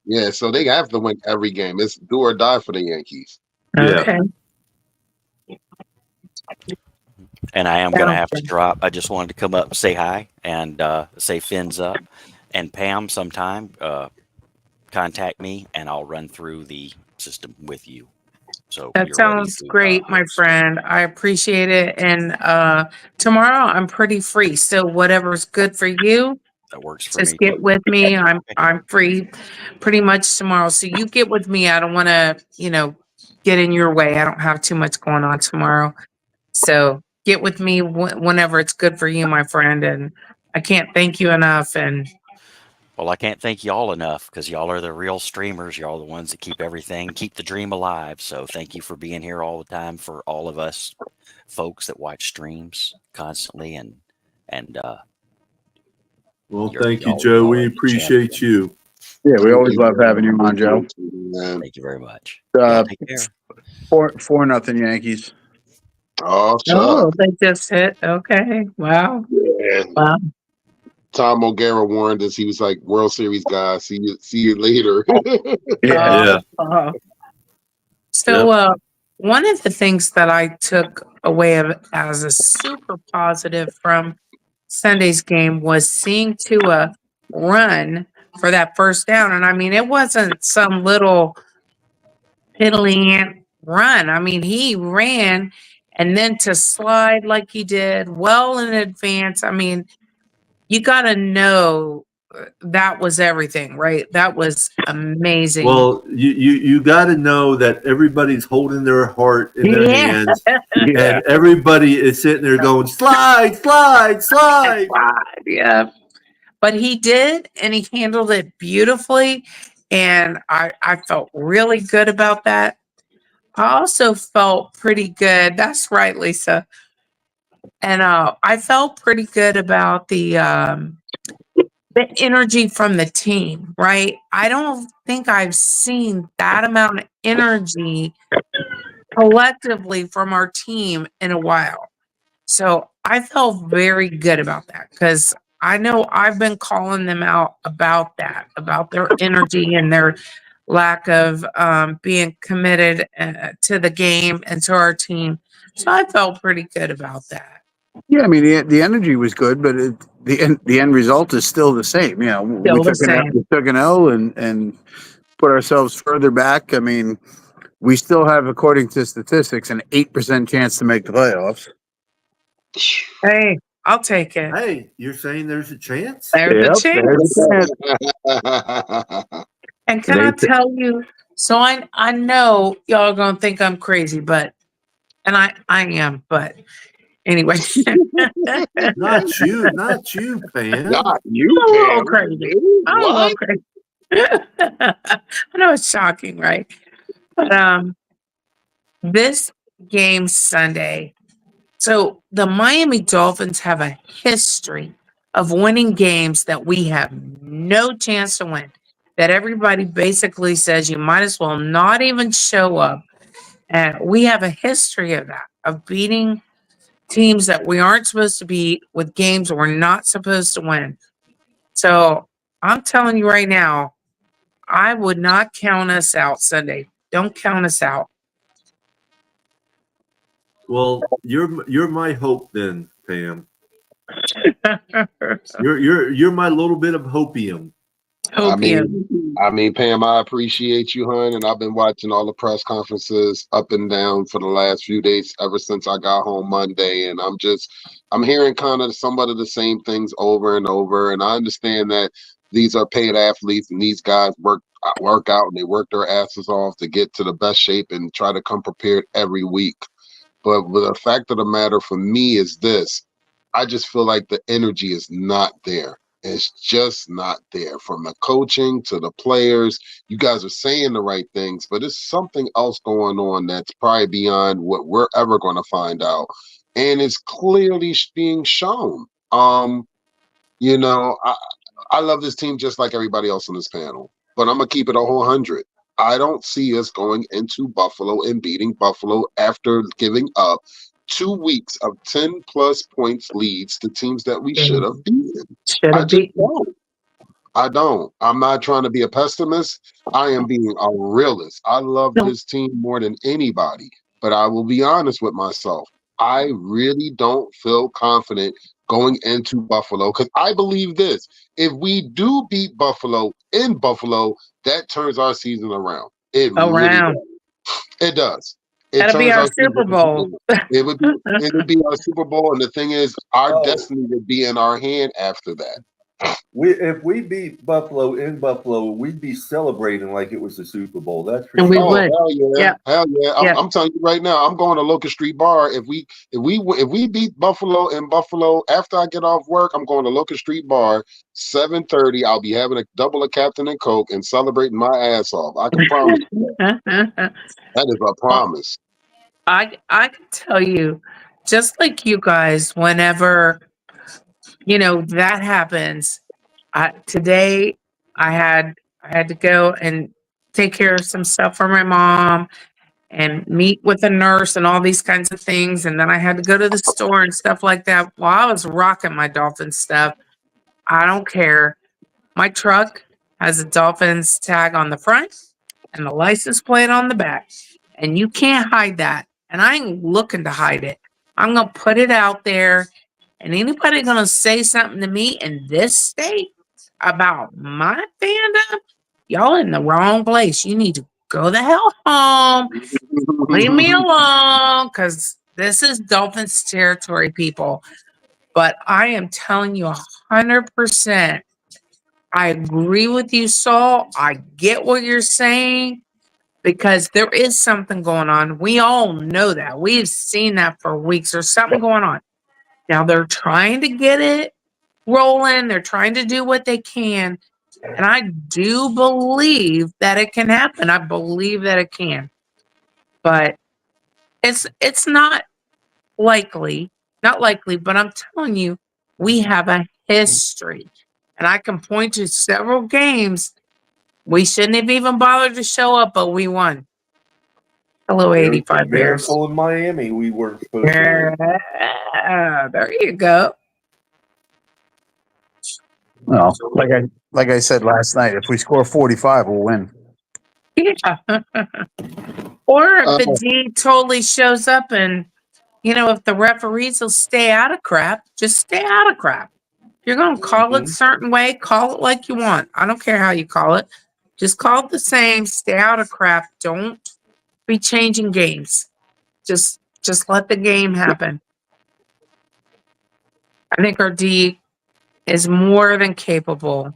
Yeah, so they have to win every game. It's do or die for the Yankees. Okay. And I am going to have to drop. I just wanted to come up, say hi, and say fins up. And Pam, sometime contact me, and I'll run through the system with you. So That sounds great, my friend. I appreciate it. And tomorrow I'm pretty free. So whatever's good for you, that works for just me. get with me. I'm free pretty much tomorrow. So you get with me. I don't want to, get in your way. I don't have too much going on tomorrow. So get with me whenever it's good for you, my friend. And I can't thank you enough. And well, I can't thank y'all enough because y'all are the real streamers. Y'all are the ones that keep the dream alive. So thank you for being here all the time for all of us folks that watch streams constantly. And well, thank you, Joe. We appreciate you. Yeah, we always love having you on, Joe. Thank you very much. Take care. 4-0 Yankees. Oh, Chuck. Oh, they just hit. Okay. Wow. Yeah. Wow. Tom O'Gara warned us. He was like, "World Series guys, see you later." Yeah. Yeah. So, Yep. one of the things that I took away of as a super positive from Sunday's game was seeing Tua run for that first down. And I mean, it wasn't some little piddly ant run. I mean, he ran and then to slide like he did well in advance. I mean, you got to know that was everything, right? That was amazing. Well, you got to know that everybody's holding their heart in their Yeah. hands, Yeah. and everybody is sitting there going, slide, slide, slide. Yeah. But he did, and he handled it beautifully. And I felt really good about that. I also felt pretty good. That's right, Lisa. And I felt pretty good about the energy from the team, right? I don't think I've seen that amount of energy collectively from our team in a while. So I felt very good about that because I know I've been calling them out about that, about their energy and their lack of being committed to the game and to our team. So I felt pretty good about that. Yeah, I mean the energy was good, but the end result is still the same. You know, Still the same. we took an L and put ourselves further back. I mean, we still have, according to statistics, an 8% chance to make the playoffs. Hey, I'll take it. Hey, you're saying there's a chance? There's a chance. there's a chance. And can I tell you? So I know y'all are gonna think I'm crazy, but and I am, but anyway. Not you, Pam. Not you, I'm a little Pam. crazy. I'm a little What? crazy. I know it's shocking, right? But this game Sunday. So the Miami Dolphins have a history of winning games that we have no chance to win. That everybody basically says you might as well not even show up. And we have a history of that, of beating teams that we aren't supposed to beat with games we're not supposed to win. So I'm telling you right now, I would not count us out Sunday. Don't count us out. Well, you're my hope then, Pam. You're my little bit of hopium. I mean, Pam, I appreciate you, hon, and I've been watching all the press conferences up and down for the last few days ever since I got home Monday, and I'm hearing kind of somewhat of the same things over and over, and I understand that these are paid athletes and these guys work out and they work their asses off to get to the best shape and try to come prepared every week. But the fact of the matter for me is this: I just feel like the energy is not there. It's just not there from the coaching to the players. You guys are saying the right things, but it's something else going on that's probably beyond what we're ever going to find out. And it's clearly being shown. You know, I love this team just like everybody else on this panel, but I'm going to keep it a whole 100. I don't see us going into Buffalo and beating Buffalo after giving up 2 weeks of 10 plus points leads to teams that we should have beaten. I just don't. I don't. I'm not trying to be a pessimist. I am being a realist. I love this team more than anybody, but I will be honest with myself. I really don't feel confident going into Buffalo because I believe this. If we do beat Buffalo in Buffalo, that turns our season around. It really does. It does. That'll be our Super Bowl. It would be our Super Bowl, and the thing is, our destiny would be in our hand after that. If we beat Buffalo in Buffalo, we'd be celebrating like it was the Super Bowl. That's for And sure. we would. Hell yeah. Hell yeah. Yeah. I'm telling you right now, I'm going to Locust Street Bar. If we beat Buffalo in Buffalo after I get off work, I'm going to Locust Street Bar, 7:30. I'll be having a double of Captain and Coke and celebrating my ass off. I can promise you that. That is a promise. I can tell you, just like you guys, whenever that happens, today I had to go and take care of some stuff for my mom, and meet with a nurse and all these kinds of things. And then I had to go to the store and stuff like that. While I was rocking my Dolphins stuff, I don't care. My truck has a Dolphins tag on the front and the license plate on the back. And you can't hide that. And I ain't looking to hide it. I'm going to put it out there. And anybody going to say something to me in this state about my fandom, y'all in the wrong place. You need to go the hell home. Leave me alone, because this is Dolphins territory, people. But I am telling you 100%. I agree with you, Saul. I get what you're saying, because there is something going on. We all know that. We've seen that for weeks. There's something going on. Now they're trying to get it rolling. They're trying to do what they can. And I do believe that it can happen. I believe that it can. But it's not likely, but I'm telling you, we have a history. And I can point to several games we shouldn't have even bothered to show up, but we won. Hello, 85 Bears. Miracle in Miami, we weren't supposed to win. Yeah, there you go. Well, like I said last night, if we score 45, we'll win. Yeah. Or if the D totally shows up and, if the referees will stay out of crap, just stay out of crap. You're going to call it a certain way, call it like you want. I don't care how you call it. Just call it the same, stay out of crap. Don't be changing games. Just let the game happen. I think our D is more than capable.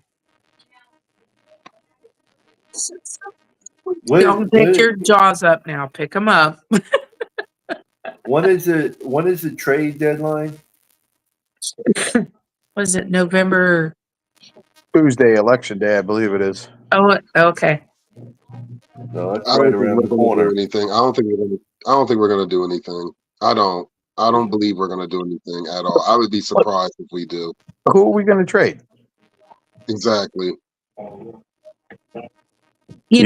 Don't pick your jaws up now. Pick them up. When is the trade deadline? Was it November? Tuesday, election day, I believe it is. Oh, okay. No, that's right around the corner. Anything? I don't think we're gonna do anything. I don't believe we're gonna do anything at all. I would be surprised if we do. Who are we going to trade? Exactly. You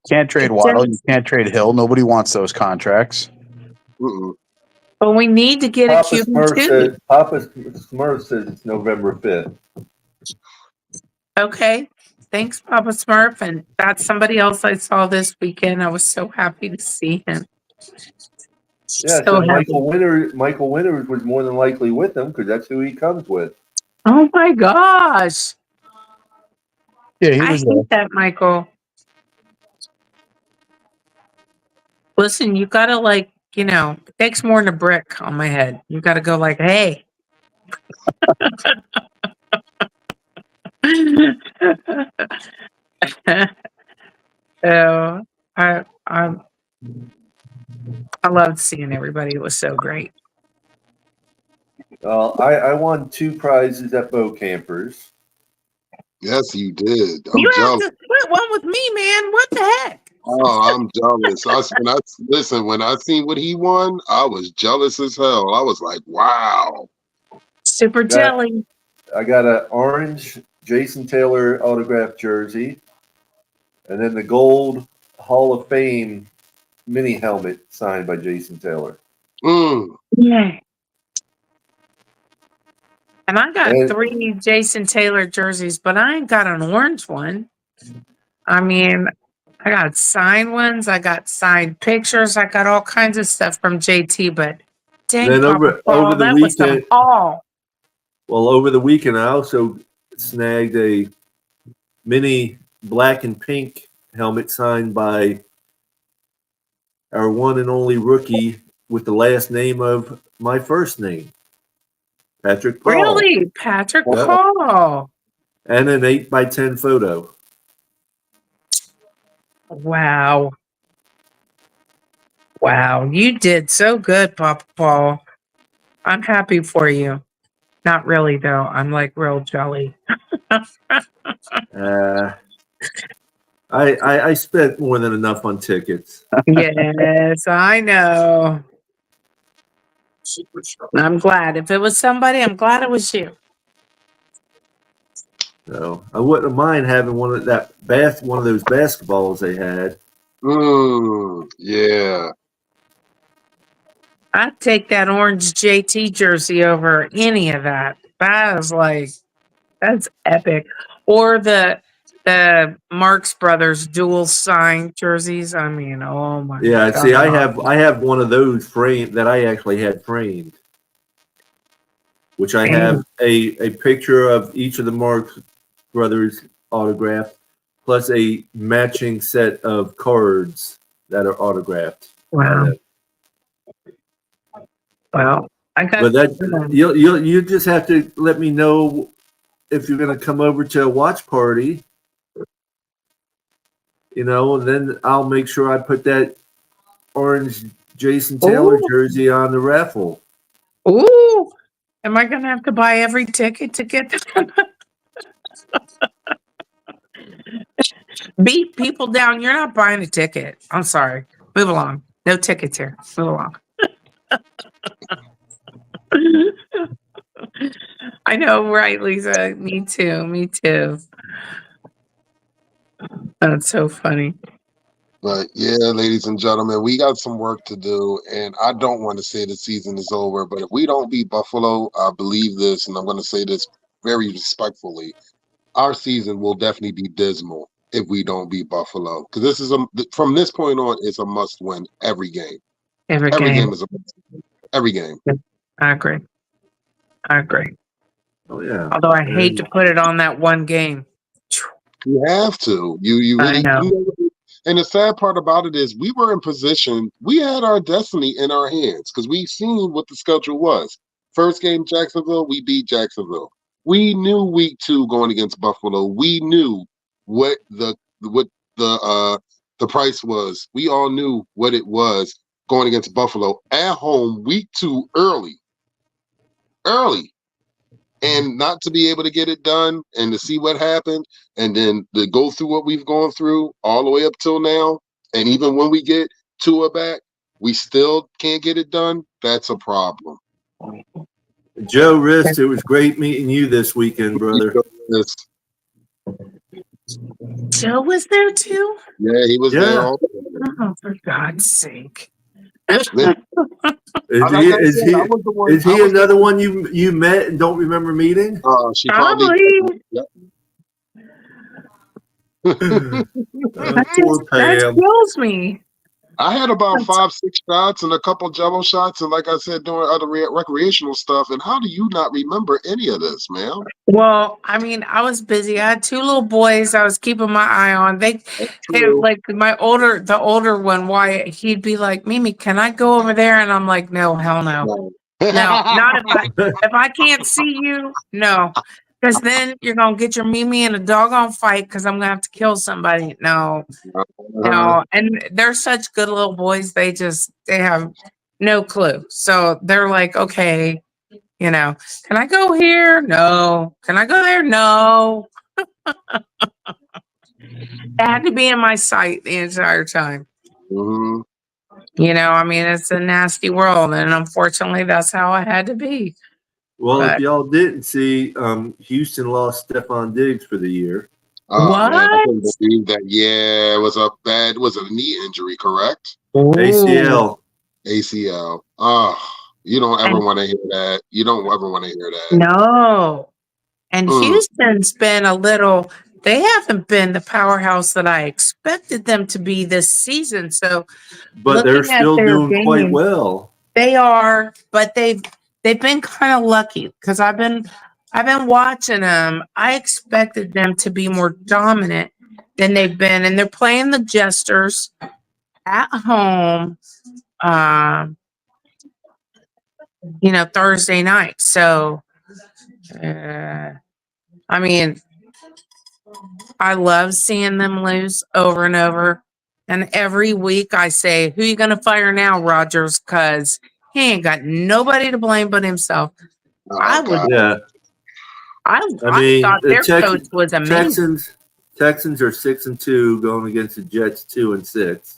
can't trade Waddle. You can't trade Hill. Nobody wants those contracts. Mm-mm. But we need to get a QB2. Papa Smurf says it's November 5th. Okay. Thanks, Papa Smurf. And that's somebody else I saw this weekend. I was so happy to see him. Yeah, so Michael Winters was more than likely with them, because that's who he comes with. Oh my gosh. Yeah, he I was hate that, Michael. Listen, you gotta it takes more than a brick on my head. You gotta go like, hey. So I loved seeing everybody. It was so great. Well, I won 2 prizes at Bow Campers. Yes, you did. You jealous. have to split one with me, man. What the heck? Oh, I'm jealous. When I seen what he won, I was jealous as hell. I was like, wow. Super jelly. I got an orange Jason Taylor autographed jersey, and then the gold Hall of Fame mini helmet signed by Jason Taylor. Yeah. And I got 3 Jason Taylor jerseys, but I ain't got an orange one. I mean, I got signed ones. I got signed pictures. I got all kinds of stuff from JT, but dang, then over the weekend, over the weekend, I also snagged a mini black and pink helmet signed by our one and only rookie with the last name of my first name, Patrick Paul. Really? Patrick Paul. And an 8x10 photo. Wow. Wow. You did so good, Papa Paul. I'm happy for you. Not really, though. I'm like real jelly. I spent more than enough on tickets. Yes, I know. I'm glad. If it was somebody, I'm glad it was you. So I wouldn't mind having one of those basketballs they had. Yeah. I'd take that orange JT jersey over any of that. That is like, that's epic. Or the Marx Brothers dual sign jerseys. I mean, oh my Yeah, see, I God. have one of those framed that I actually had framed, which I have a picture of each of the Marx Brothers autographed, plus a matching set of cards that are autographed. Wow. Well, I got But that you just have to let me know if you're going to come over to a watch party, and then I'll make sure I put that orange Jason Taylor Ooh. jersey on the raffle. Ooh. Am I gonna have to buy every ticket to get that? Beat people down. You're not buying a ticket. I'm sorry. Move along. No tickets here. Move along. I know, right, Lisa? Me too. Me too. That's so funny. But yeah, ladies and gentlemen, we got some work to do, and I don't want to say the season is over, but if we don't beat Buffalo, I believe this, and I'm going to say this very respectfully, our season will definitely be dismal if we don't beat Buffalo, because this is from this point on, it's a must-win every game. Every Every game. game is a must-win. Every game. I agree. I agree. Oh yeah. Although I hate to put it on that one game. You have to. You I really know. And the sad part about it is we were in position, we had our destiny in our hands because we seen what the schedule was. First game, Jacksonville, we beat Jacksonville. We knew week 2 going against Buffalo. We knew what the price was. We all knew what it was going against Buffalo at home, week 2, early. And not to be able to get it done and to see what happened and then to go through what we've gone through all the way up till now. And even when we get Tua back, we still can't get it done. That's a problem. Joe Rist, it was great meeting you this weekend, brother. Joe was there too? Yeah, he was there. All Oh, for God's sake. Is he another one you met and don't remember meeting? She probably. Yep. Poor Pam. That kills me. I had about 5-6 shots and a couple jello shots, and like I said, doing other recreational stuff. And how do you not remember any of this, man? Well, I mean, I was busy. I had 2 little boys I was keeping my eye on. They like the older one, Wyatt, he'd be like, Mimi, can I go over there? And I'm like, no, hell no. No, not if I can't see you, no. Because then you're gonna get your Mimi in a doggone fight because I'm gonna have to kill somebody. No. And they're such good little boys, they have no clue. So they're like, okay, can I go here? No. Can I go there? No. It had to be in my sight the entire time. Mm-hmm. I mean, it's a nasty world, and unfortunately, that's how I had to be. Well, if y'all didn't see, Houston lost Stephon Diggs for the year. What? Man, I couldn't believe that. Yeah, it was a knee injury, correct? Ooh. ACL. Oh, you don't ever want to hear that. You don't ever want to hear that. No. And Houston's been they haven't been the powerhouse that I expected them to be this season. So, but they're still doing quite well. They are, but they've been kind of lucky because I've been watching them. I expected them to be more dominant than they've been, and they're playing the Jesters at home. Thursday night. So, I mean, I love seeing them lose over and over. And every week I say, who you going to fire now, Rodgers? Because he ain't got nobody to blame but himself. I thought their coach was amazing. Texans are 6-2 going against the Jets 2-6.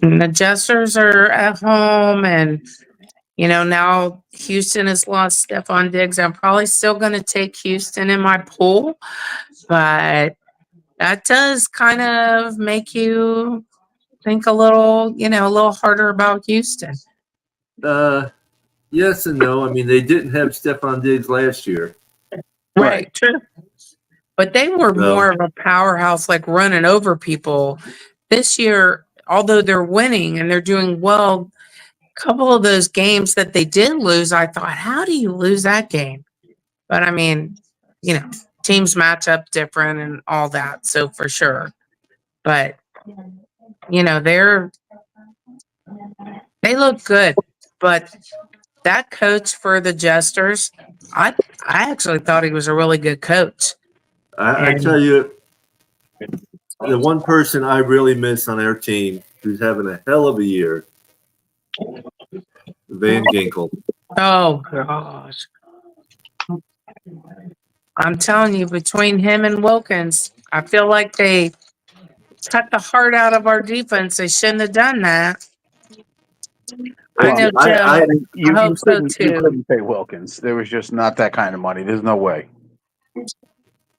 And the Jesters are at home, and now Houston has lost Stephon Diggs. I'm probably still going to take Houston in my pool, but that does kind of make you think a little, a little harder about Houston. Yes and no. I mean, they didn't have Stephon Diggs last year. Right, true. But they were So- more of a powerhouse, like running over people. This year, although they're winning and they're doing well, a couple of those games that they did lose, I thought, how do you lose that game? But I mean, teams match up different and all that, so for sure. But they look good. But that coach for the Jesters, I actually thought he was a really good coach. I tell you, the one person I really miss on our team who's having a hell of a year, Van Ginkel. Oh gosh. I'm telling you, between him and Wilkins, I feel like they cut the heart out of our defense. They shouldn't have done that. I know, Joe. I hope so You too. couldn't pay Wilkins. There was just not that kind of money. There's no way.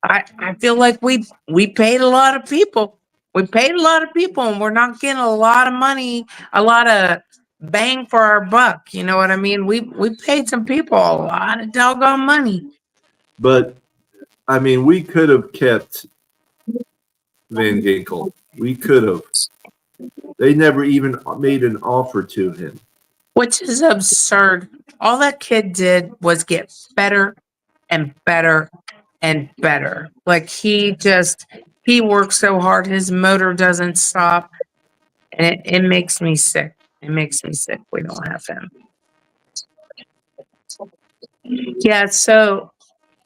I feel like we paid a lot of people. We paid a lot of people, and we're not getting a lot of money, a lot of bang for our buck. You know what I mean? We paid some people a lot of doggone money. But I mean, we could have kept Van Ginkel. We could have. They never even made an offer to him. Which is absurd. All that kid did was get better and better and better. Like he works so hard, his motor doesn't stop. And it makes me sick. It makes me sick we don't have him. Yeah, so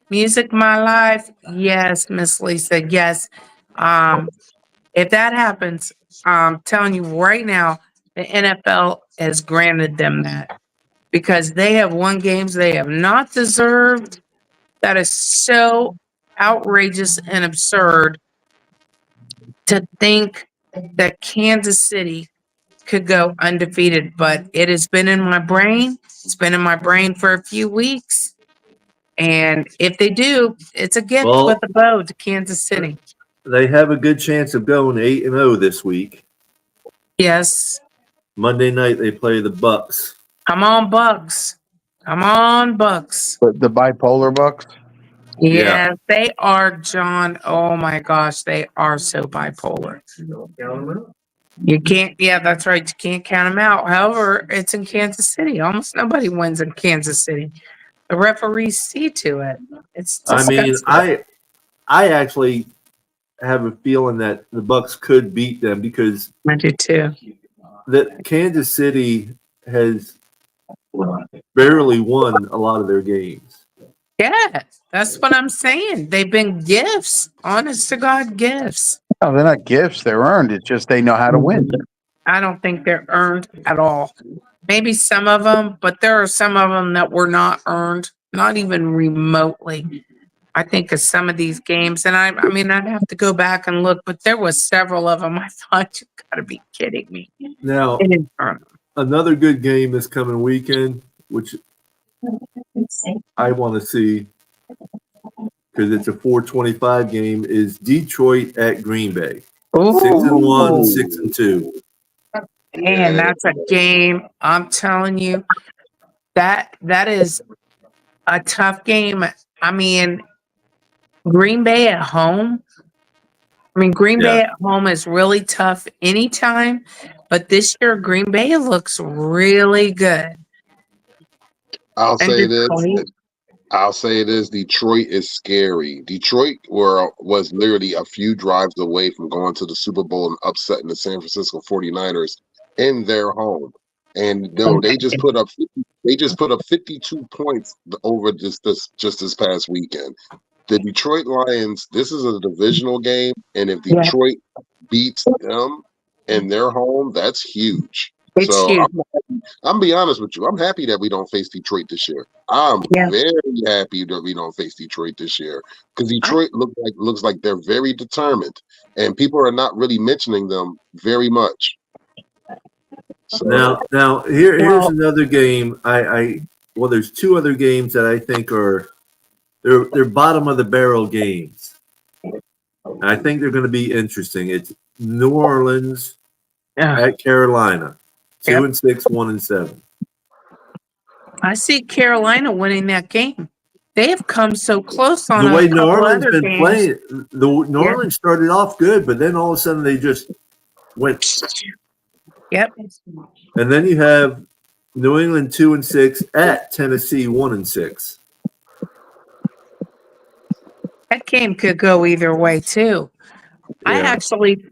Music My Life, yes, Miss Lisa, yes. If that happens, I'm telling you right now, the NFL has granted them that because they have won games they have not deserved. That is so outrageous and absurd to think that Kansas City could go undefeated, but it has been in my brain. It's been in my brain for a few weeks. And if they do, it's a gift with a bow to Kansas City. They have a good chance of going 8-0 this week. Yes. Monday night they play the Bucks. Come on, Bucks. Come on, Bucks. The bipolar Bucks? Yeah, they are, John. Oh my gosh, they are so bipolar. You can't, yeah, that's right. You can't count them out. However, it's in Kansas City. Almost nobody wins in Kansas City. The referees see to it. It's disgusting. I mean, I actually have a feeling that the Bucks could beat them because I do too. that Kansas City has barely won a lot of their games. Yeah, that's what I'm saying. They've been gifts, honest to God, gifts. No, they're not gifts. They're earned. It's just they know how to win. I don't think they're earned at all. Maybe some of them, but there are some of them that were not earned, not even remotely. I think of some of these games, and I mean, I'd have to go back and look, but there was several of them. I thought, you got to be kidding me. Now, They didn't earn them. another good game this coming weekend, which I want to see because it's a 4:25 game, is Detroit at Green Bay. 6-1, 6-2. Man, that's a game. I'm telling you, that is a tough game. I mean, Green Bay at home. I mean, Green Bay at home is really tough anytime, but this year Green Bay looks really good. I'll And say this. Detroit- I'll say this. Detroit is scary. Detroit was literally a few drives away from going to the Super Bowl and upsetting the San Francisco 49ers in their home. And they just put up 52 points over just this past weekend. The Detroit Lions, this is a divisional game, and if Detroit beats them in their home, that's huge. It's so huge. I'm be honest with you. I'm happy that we don't face Detroit this year. I'm very happy that we don't face Detroit this year because Detroit looks like they're very determined, and people are not really mentioning them very much. So, Now here's another game. Well, there's two other games that I think are they're bottom of the barrel games. I think they're going to be interesting. It's New Orleans Yeah. at Carolina, Yep. 2-6, 1-7. I see Carolina winning that game. They have come so close on The way a New couple Orleans other been games. playing, New Orleans started off good, but then all of a sudden they just went. Yep. And then you have New England 2-6 at Tennessee 1-6. That game could go either way too. I Yeah. actually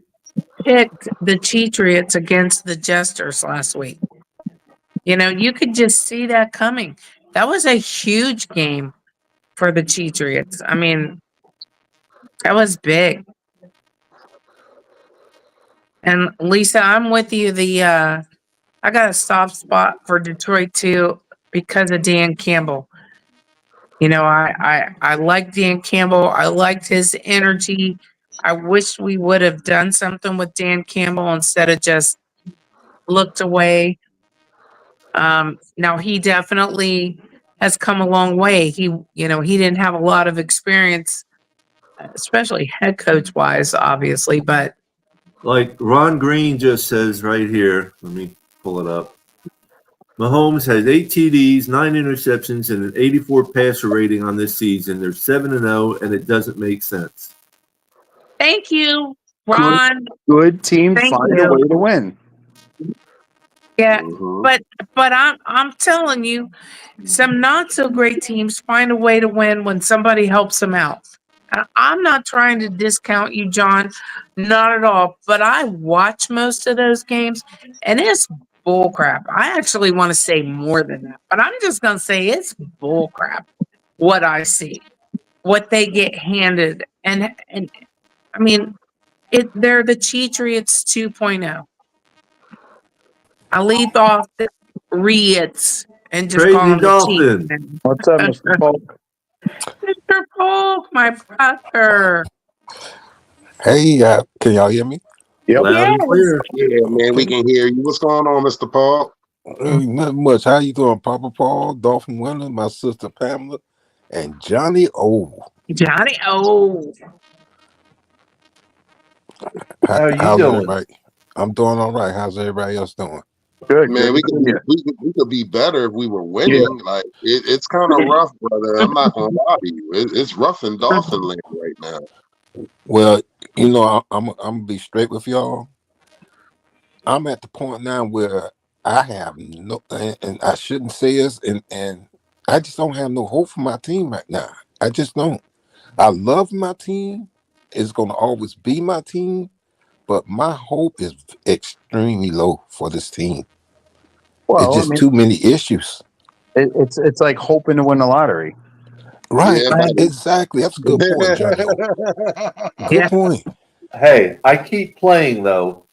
picked the Patriots against the Jesters last week. You know, you could just see that coming. That was a huge game for the Patriots. I mean, that was big. And Lisa, I'm with you. I got a soft spot for Detroit too because of Dan Campbell. You know, I like Dan Campbell. I liked his energy. I wish we would have done something with Dan Campbell instead of just looked away. Now he definitely has come a long way. He didn't have a lot of experience, especially head coach wise, obviously, but Like Ron Green just says right here, let me pull it up. Mahomes has 8 TDs, 9 interceptions, and an 84 passer rating on this season. They're 7-0, and it doesn't make sense. thank you, Ron. Good teams Thank find you. a way to win. Yeah, Mhm. but I'm telling you, some not so great teams find a way to win when somebody helps them out. I'm not trying to discount you, John, not at all. But I watch most of those games, and it's bullcrap. I actually want to say more than that, but I'm just gonna say it's bullcrap. What I see, what they get handed, and I mean, they're the Patriots 2.0. I leave off the Reeds and just call Crazy them the Dolphins. Chiefs. What's up, Mr. Polk? Mr. Polk, my brother. Hey, can y'all hear me? Yep. Loud and Yes. clear. Yeah, man, we can hear you. What's going on, Mr. Paul? Not much. How you doing, Papa Paul, Dolphin Winner, my sister Pamela, and Johnny O? Johnny O. How are you How's doing? everybody? I'm doing all right. How's everybody else doing? Good. Man, we good. could be better if we were winning. Like it's kind of rough, brother. I'm not gonna lie to you. It's rough in Dolphin land right now. Well, I'm gonna be straight with y'all. I'm at the point now where I have no, and I shouldn't say this, and I just don't have no hope for my team right now. I just don't. I love my team. It's gonna always be my team. But my hope is extremely low for this team. Well, It's just too many issues. it's like hoping to win the lottery. Right. Yeah, buddy. Exactly. That's a good point, Johnny. Good Yeah. point. Hey, I keep playing though.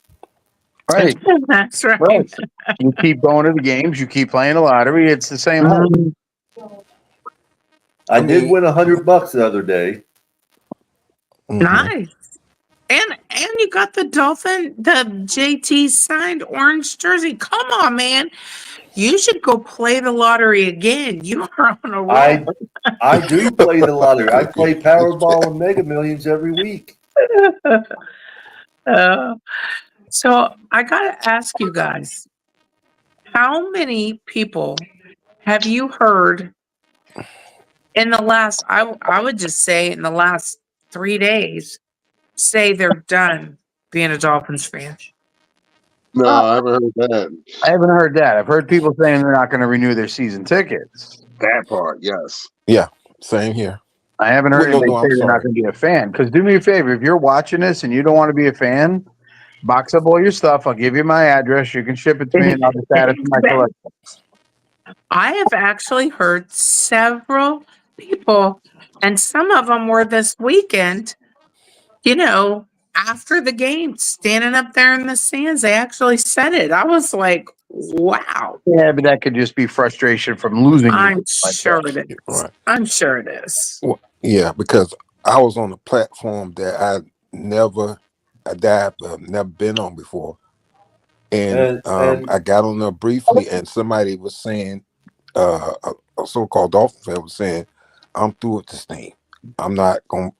Right. That's right. Right. You keep going to the games. You keep playing the lottery. It's the same hope. I mean, did win $100 the other day. Mhm. Nice. And you got the JT signed orange jersey. Come on, man. You should go play the lottery again. You are on a roll. I do play the lottery. I play Powerball and Mega Millions every week. So I gotta ask you guys, how many people have you heard in the last, I would just say in the last 3 days, say they're done being a Dolphins fan? No, I haven't heard that. I haven't heard that. I've heard people saying they're not going to renew their season tickets. That part, yes. Yeah. Same here. I haven't heard No, anybody no, say I'm they're not sorry. going to be a fan. Because do me a favor, if you're watching this and you don't want to be a fan, box up all your stuff. I'll give you my address. You can ship it to me, and I'll just add it to my collection. I have actually heard several people, and some of them were this weekend, after the game, standing up there in the stands. They actually said it. I was like, wow. Yeah, but that could just be frustration from losing. I'm sure it is. Right. I'm sure it is. Well, yeah, because I was on a platform that I've never been on before. And I got on there briefly, and somebody was saying, a so-called Dolphin fan was saying, I'm through with this thing. I'm not going,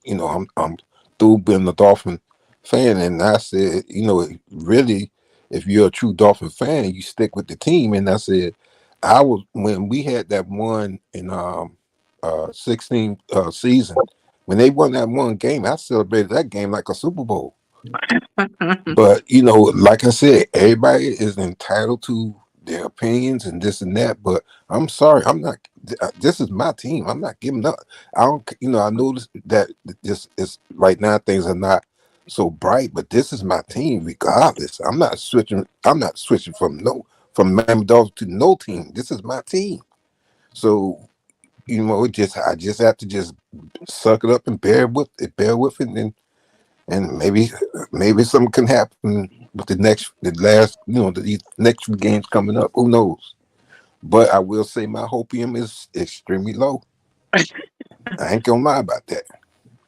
I'm through through being a Dolphin fan, and I said, really, if you're a true Dolphin fan, you stick with the team. And I said, I was when we had that one in 16 season when they won that one game, I celebrated that game like a Super Bowl. But like I said, everybody is entitled to their opinions and this and that. But I'm sorry, I'm not. This is my team. I'm not giving up. I don't. I noticed that this is right now. Things are not so bright, but this is my team regardless. I'm not switching. I'm not switching from Miami Dolphins to no team. This is my team. So I just have to just suck it up and bear with it, and maybe something can happen with the next few games coming up. Who knows? But I will say my hopium is extremely low. I ain't gonna lie about that.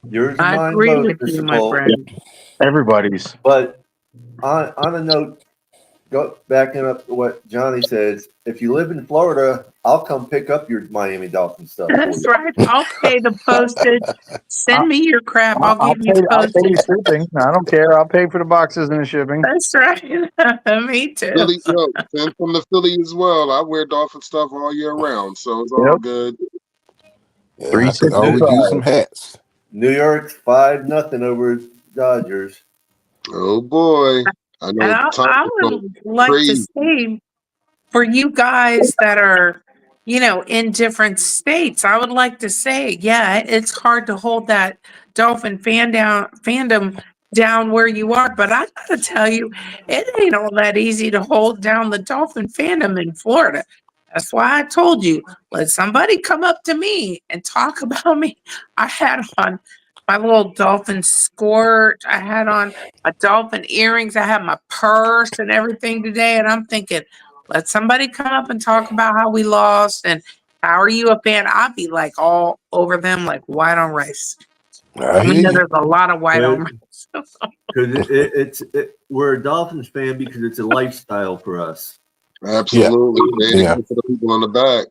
Yours and I mine agree both, with you, Mr. my Paul. friend. Everybody's. But on a note, backing up what Johnny says, if you live in Florida, I'll come pick up your Miami Dolphins stuff for That's you. right. I'll pay the postage. Send me your crap. I'll give you I'll pay postage. the shipping. I don't care. I'll pay for the boxes and the shipping. That's right. Me too. Philly, send from the Philly as well. I wear Dolphin stuff all year round, so it's all Yep. good. Yeah, I could always use some hats. New York's 5-0 over Dodgers. Oh boy, I know And Tom I is would like to crazy. say, for you guys that are, in different states, I would like to say, yeah, it's hard to hold that Dolphin fandom down where you are, but I gotta tell you, it ain't all that easy to hold down the Dolphin fandom in Florida. That's why I told you, let somebody come up to me and talk about me. I had on my little Dolphin skirt. I had on my Dolphin earrings. I had my purse and everything today, and I'm thinking, let somebody come up and talk about how we lost and how are you a fan? I'd be like all over them like white on rice. I I mean, hear you. there's a lot of white on rice. Because we're a Dolphins fan because it's a lifestyle for us. Absolutely, man. Yeah. For the people on the back,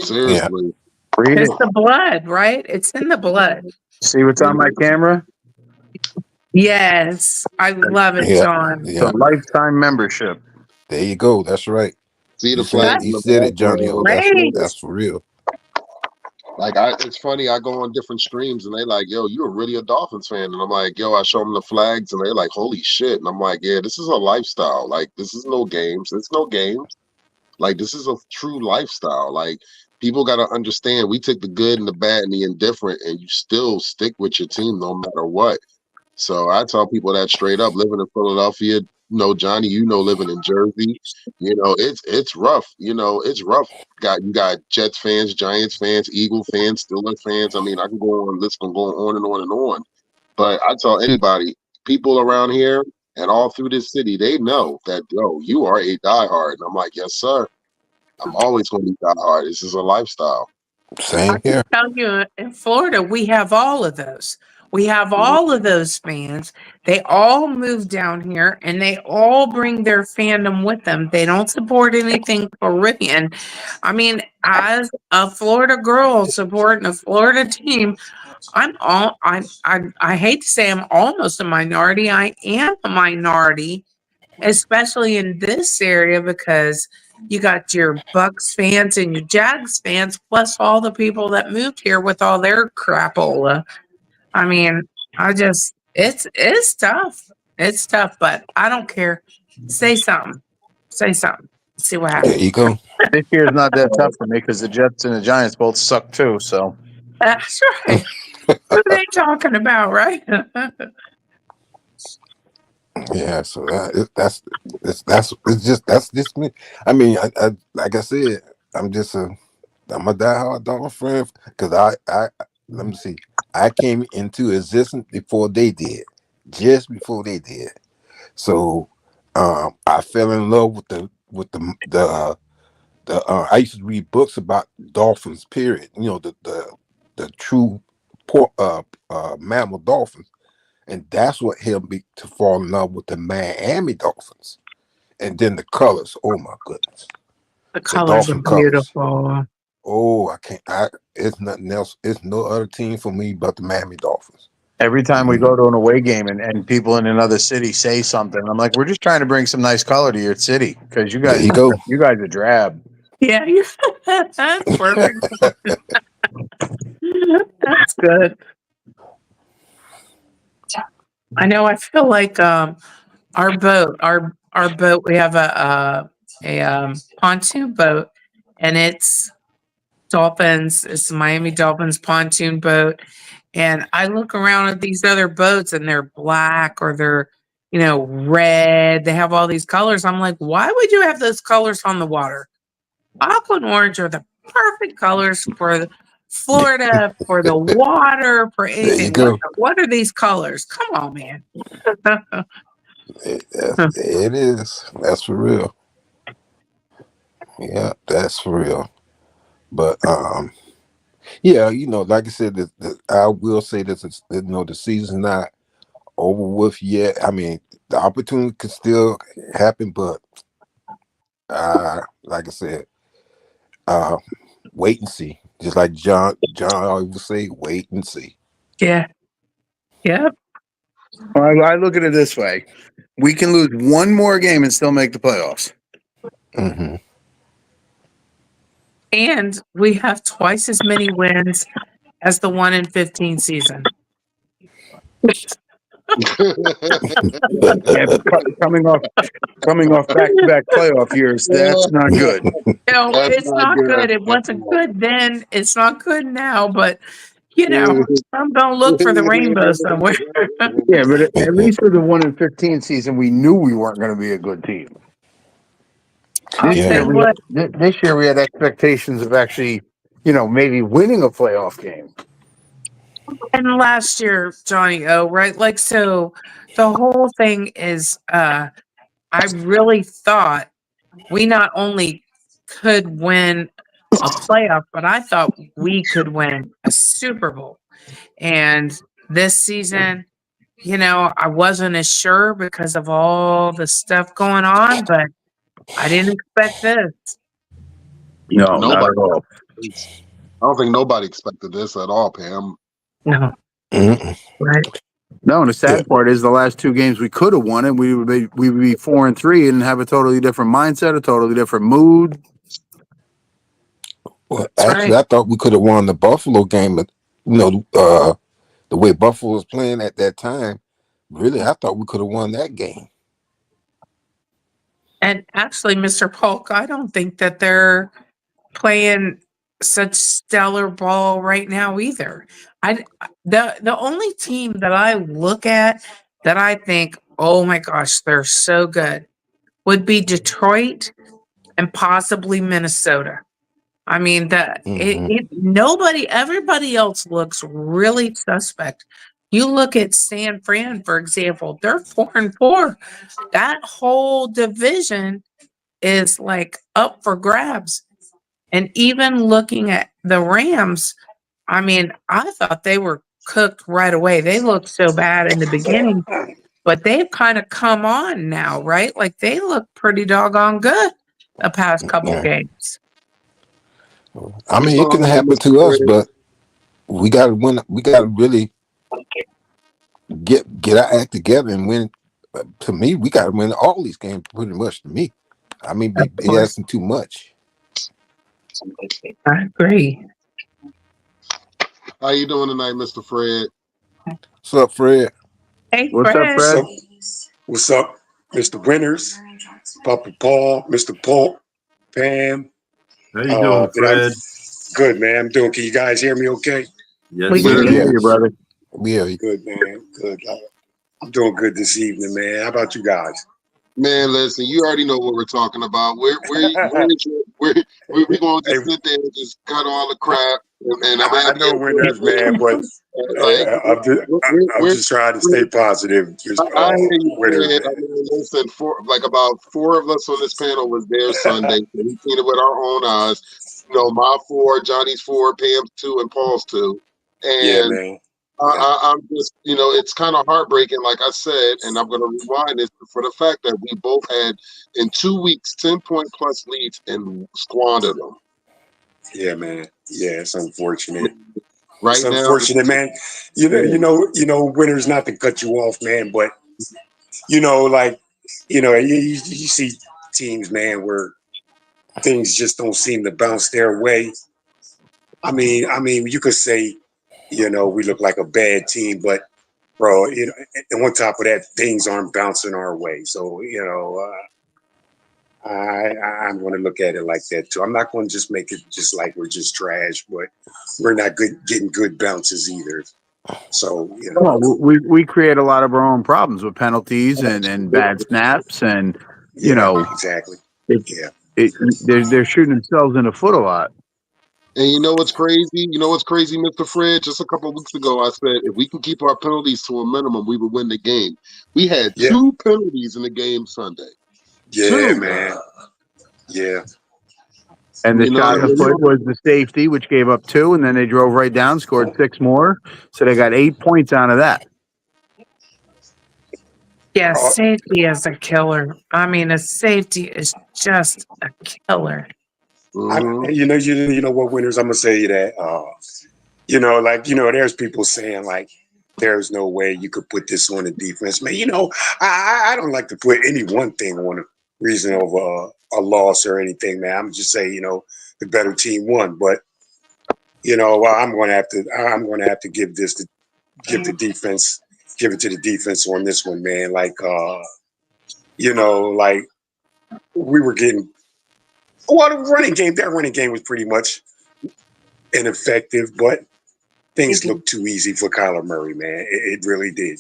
seriously. Read it. It's the blood, right? It's in the blood. See what's on my camera? Yes, I love it, Yeah. John. It's Yeah. a lifetime membership. There you go. That's right. See the You flag said, in you the said it, Johnny. Oh, background. that's for real. Like it's funny. I go on different streams and they like, "Yo, you're really a Dolphins fan," and I'm like, "Yo," I show them the flags and they're like, "Holy shit!" And I'm like, "Yeah, this is a lifestyle. Like this is no games. It's no games. Like this is a true lifestyle. Like people got to understand. We took the good and the bad and the indifferent, and you still stick with your team no matter what." So I tell people that straight up. Living in Philadelphia, Johnny, living in Jersey, it's rough. It's rough. You got Jets fans, Giants fans, Eagle fans, Steelers fans. I mean, I can go on. List can go on and on and on. But I tell anybody, people around here and all through this city, they know that you are a diehard. And I'm like, yes, sir. I'm always going to be diehard. This is a lifestyle. Same I here. tell you, in Florida, we have all of those. We have all of those fans. They all move down here and they all bring their fandom with them. They don't support anything Floridian. I mean, as a Florida girl supporting a Florida team, I hate to say I'm almost a minority. I am a minority, especially in this area because you got your Bucks fans and your Jags fans, plus all the people that moved here with all their crapola. I mean, it's tough. It's tough, but I don't care. Say something. Say something. See what There happens. you go. This year's not that tough for me because the Jets and the Giants both suck too. So That's right. What are they talking about, right? Yeah. So that's just me. I mean, I like I said, I'm a diehard Dolphin fan because I let me see. I came into existence before they did, just before they did. So I fell in love with the I used to read books about dolphins. Period. The true mammal dolphins, and that's what helped me to fall in love with the Miami Dolphins. And then the colors. Oh my goodness, The the colors are Dolphin colors. beautiful. Oh, I can't. It's nothing else. It's no other team for me but the Miami Dolphins. Every time we go to an away game and people in another city say something, I'm like, we're just trying to bring some nice color to your city because There you go. you guys are drab. Yeah, that's perfect. That's good. I know. I feel like our boat. We have a pontoon boat, and it's Dolphins. It's the Miami Dolphins pontoon boat, and I look around at these other boats, and they're black or they're red. They have all these colors. I'm like, why would you have those colors on the water? Aqua and orange are the perfect colors for Florida, for the water, for There you anything. go. What are these colors? Come on, man. It is. That's for real. Yeah, that's for real. But yeah, like I said, I will say this: the season's not over with yet. I mean, the opportunity could still happen, but like I said, wait and see. Just like John always say, wait and see. Yeah. Yep. Well, I look at it this way: we can lose one more game and still make the playoffs. Mm-hmm. And we have twice as many wins as the 1-15 season. Yeah, coming off back-to-back playoff years, that's not good. That's It's not not good. good. It wasn't good then. It's not good now. But some don't look for the rainbow somewhere. Yeah, but at least for the 1-15 season, we knew we weren't going to be a good team. I'll This tell year, you what. this year we had expectations of actually, maybe winning a playoff game. And last year, Johnny O, right? Like, so the whole thing is, I really thought we not only could win a playoff, but I thought we could win a Super Bowl. And this season, I wasn't as sure because of all the stuff going on, but I didn't expect this. No, not Nobody. at all. I don't think nobody expected this at all, Pam. No, Mm-mm. right? No, and the sad part is the last two games we could have won it. We would be 4-3 and have a totally different mindset, a totally different mood. Well, That's actually, right. I thought we could have won the Buffalo game, but the way Buffalo was playing at that time, really, I thought we could have won that game. And actually, Mr. Polk, I don't think that they're playing such stellar ball right now either. The only team that I look at that I think, oh my gosh, they're so good, would be Detroit and possibly Minnesota. I mean, everybody else looks really suspect. You look at San Fran, for example, they're 4-4. That whole division is like up for grabs. And even looking at the Rams, I mean, I thought they were cooked right away. They looked so bad in the beginning, but they've kind of come on now, right? Like they look pretty doggone good the past couple Yeah. games. I mean, it can happen to us, but we got to win. We got to really get our act together and win. To me, we got to win all these games. Pretty much to me, I mean, be asking too much. I agree. How you doing tonight, Mr. Fred? What's up, Fred? Hey, What's up, Fred. Fred? What's up, Mr. Winters, Papa Paul, Mr. Polk, Pam? How you doing, Fred? Good, man. I'm doing. Can you guys hear me okay? Yes, We We sir. can hear you, brother. We are. Good, man. Good. I'm doing good this evening, man. How about you guys? Man, listen, you already know what we're talking about. We're going to just sit there and just cut all the crap. And I'm I know Winters, man, but I'm just trying to stay positive. Just, I hear you, Winters, Fred. man. I mean, listen, about four of us on this panel was there Sunday. We've seen it with our own eyes. My 4, Johnny's 4, Pam's 2, and Paul's 2. Yeah, And man. I'm just, it's kind of heartbreaking, like I said, and I'm going to rewind this for the fact that we both had, in 2 weeks, 10-point-plus leads and squandered them. Yeah, man. Yeah, it's unfortunate. Right It's now, unfortunate, man. Winter's not to cut you off, man, but like, you see teams, man, where things just don't seem to bounce their way. I mean, you could say, we look like a bad team, but bro, and on top of that, things aren't bouncing our way. So, I'm going to look at it like that too. I'm not going to just make it just like we're just trash, but we're not getting good bounces either. So, Well, we create a lot of our own problems with penalties and bad snaps, and exactly. it, Yeah. they're shooting themselves in the foot a lot. And you know what's crazy? Mr. Fred? Just a couple of weeks ago, I said if we can keep our penalties to a minimum, we would win the game. We had 2 penalties in the game Sunday. Yeah, 2, man. Yeah. And the shot in the foot was the safety, which gave up 2, and then they drove right down, scored 6 more. So they got 8 points out of that. Yeah, safety is a killer. I mean, a safety is just a killer. You know what, Winners? I'm gonna say that. There's people saying like, there's no way you could put this on the defense, man. I don't like to put any one thing on the reason of a loss or anything, man. I'm just saying, the better team won, but I'm going to have to give it to the defense on this one, man. Like, like we were getting. Well, that running game was pretty much ineffective, but things looked too easy for Kyler Murray, man. It really did.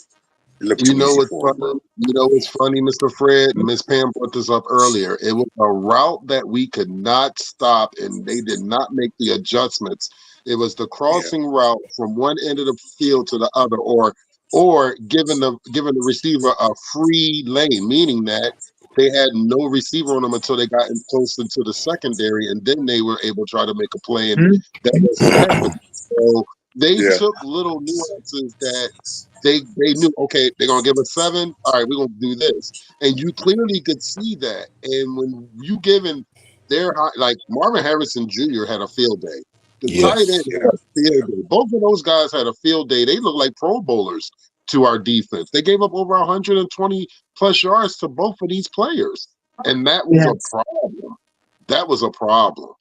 It looked too easy for him. You know what's funny, Mr. Fred? Miss Pam brought this up earlier. It was a route that we could not stop, and they did not make the adjustments. It was the crossing route from one end of the field to the other, or giving the receiver a free lane, meaning that they had no receiver on them until they got close into the secondary, and then they were able to try to make a play, and that wasn't happening. So they took little nuances that they knew, okay, they're going to give us 7. All right, we're going to do this. And you clearly could see that. And when you given like Marvin Harrison Jr. had a field day. The tight end had a field day. Both of those guys had a field day. They look like Pro Bowlers to our defense. They gave up over 120 plus yards to both of these players. And that was a problem. That was a problem.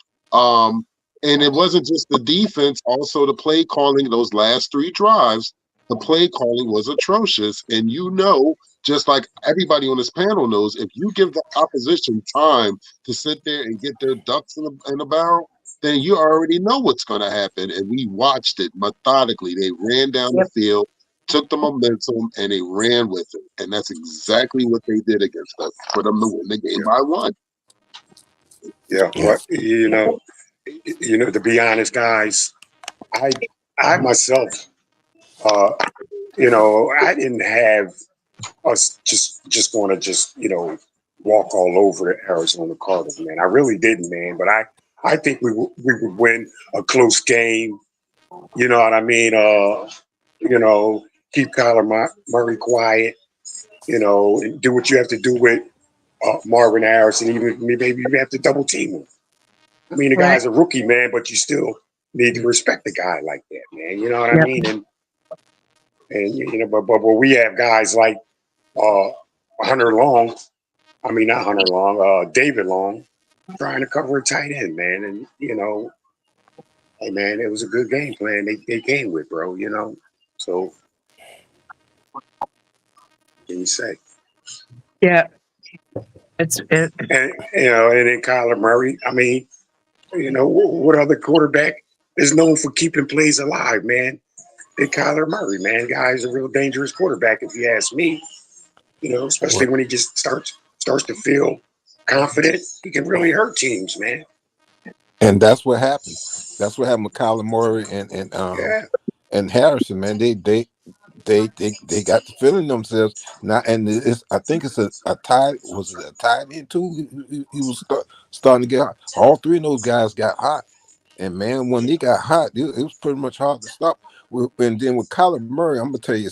And it wasn't just the defense, also the play calling, those last 3 drives, the play calling was atrocious. And just like everybody on this panel knows, if you give the opposition time to sit there and get their ducks in the barrel, then you already know what's going to happen. And we watched it methodically. They ran down the field, took the momentum, and they ran with it. And that's exactly what they did against us, for them to win the game by 1. Yeah, but to be honest, guys, I myself, I didn't have us just going to walk all over the Arizona Cardinals, man. I really didn't, man. But I think we would win a close game. You know what I mean? Keep Kyler Murray quiet. And do what you have to do with Marvin Harrison. Even maybe you have to double team him. I mean, the guy's a rookie, man, but you still need to respect the guy like that, man. You know what I mean? And but we have guys like Hunter Long. I mean, not Hunter Long, David Long, trying to cover a tight end, man. And hey, man, it was a good game plan they came with, bro. So what can you say? Yeah, and then Kyler Murray. I mean, what other quarterback is known for keeping plays alive, man? Than Kyler Murray, man. Guy's a real dangerous quarterback, if you ask me. Especially when he just starts to feel confident, he can really hurt teams, man. And that's what happened. That's what happened with Kyler Murray and Harrison, man. They got to feeling themselves now, and I think it's a tie. Was it a tight end too? He was starting to get hot. All 3 of those guys got hot, and man, when they got hot, it was pretty much hard to stop. And then with Kyler Murray, I'm gonna tell you,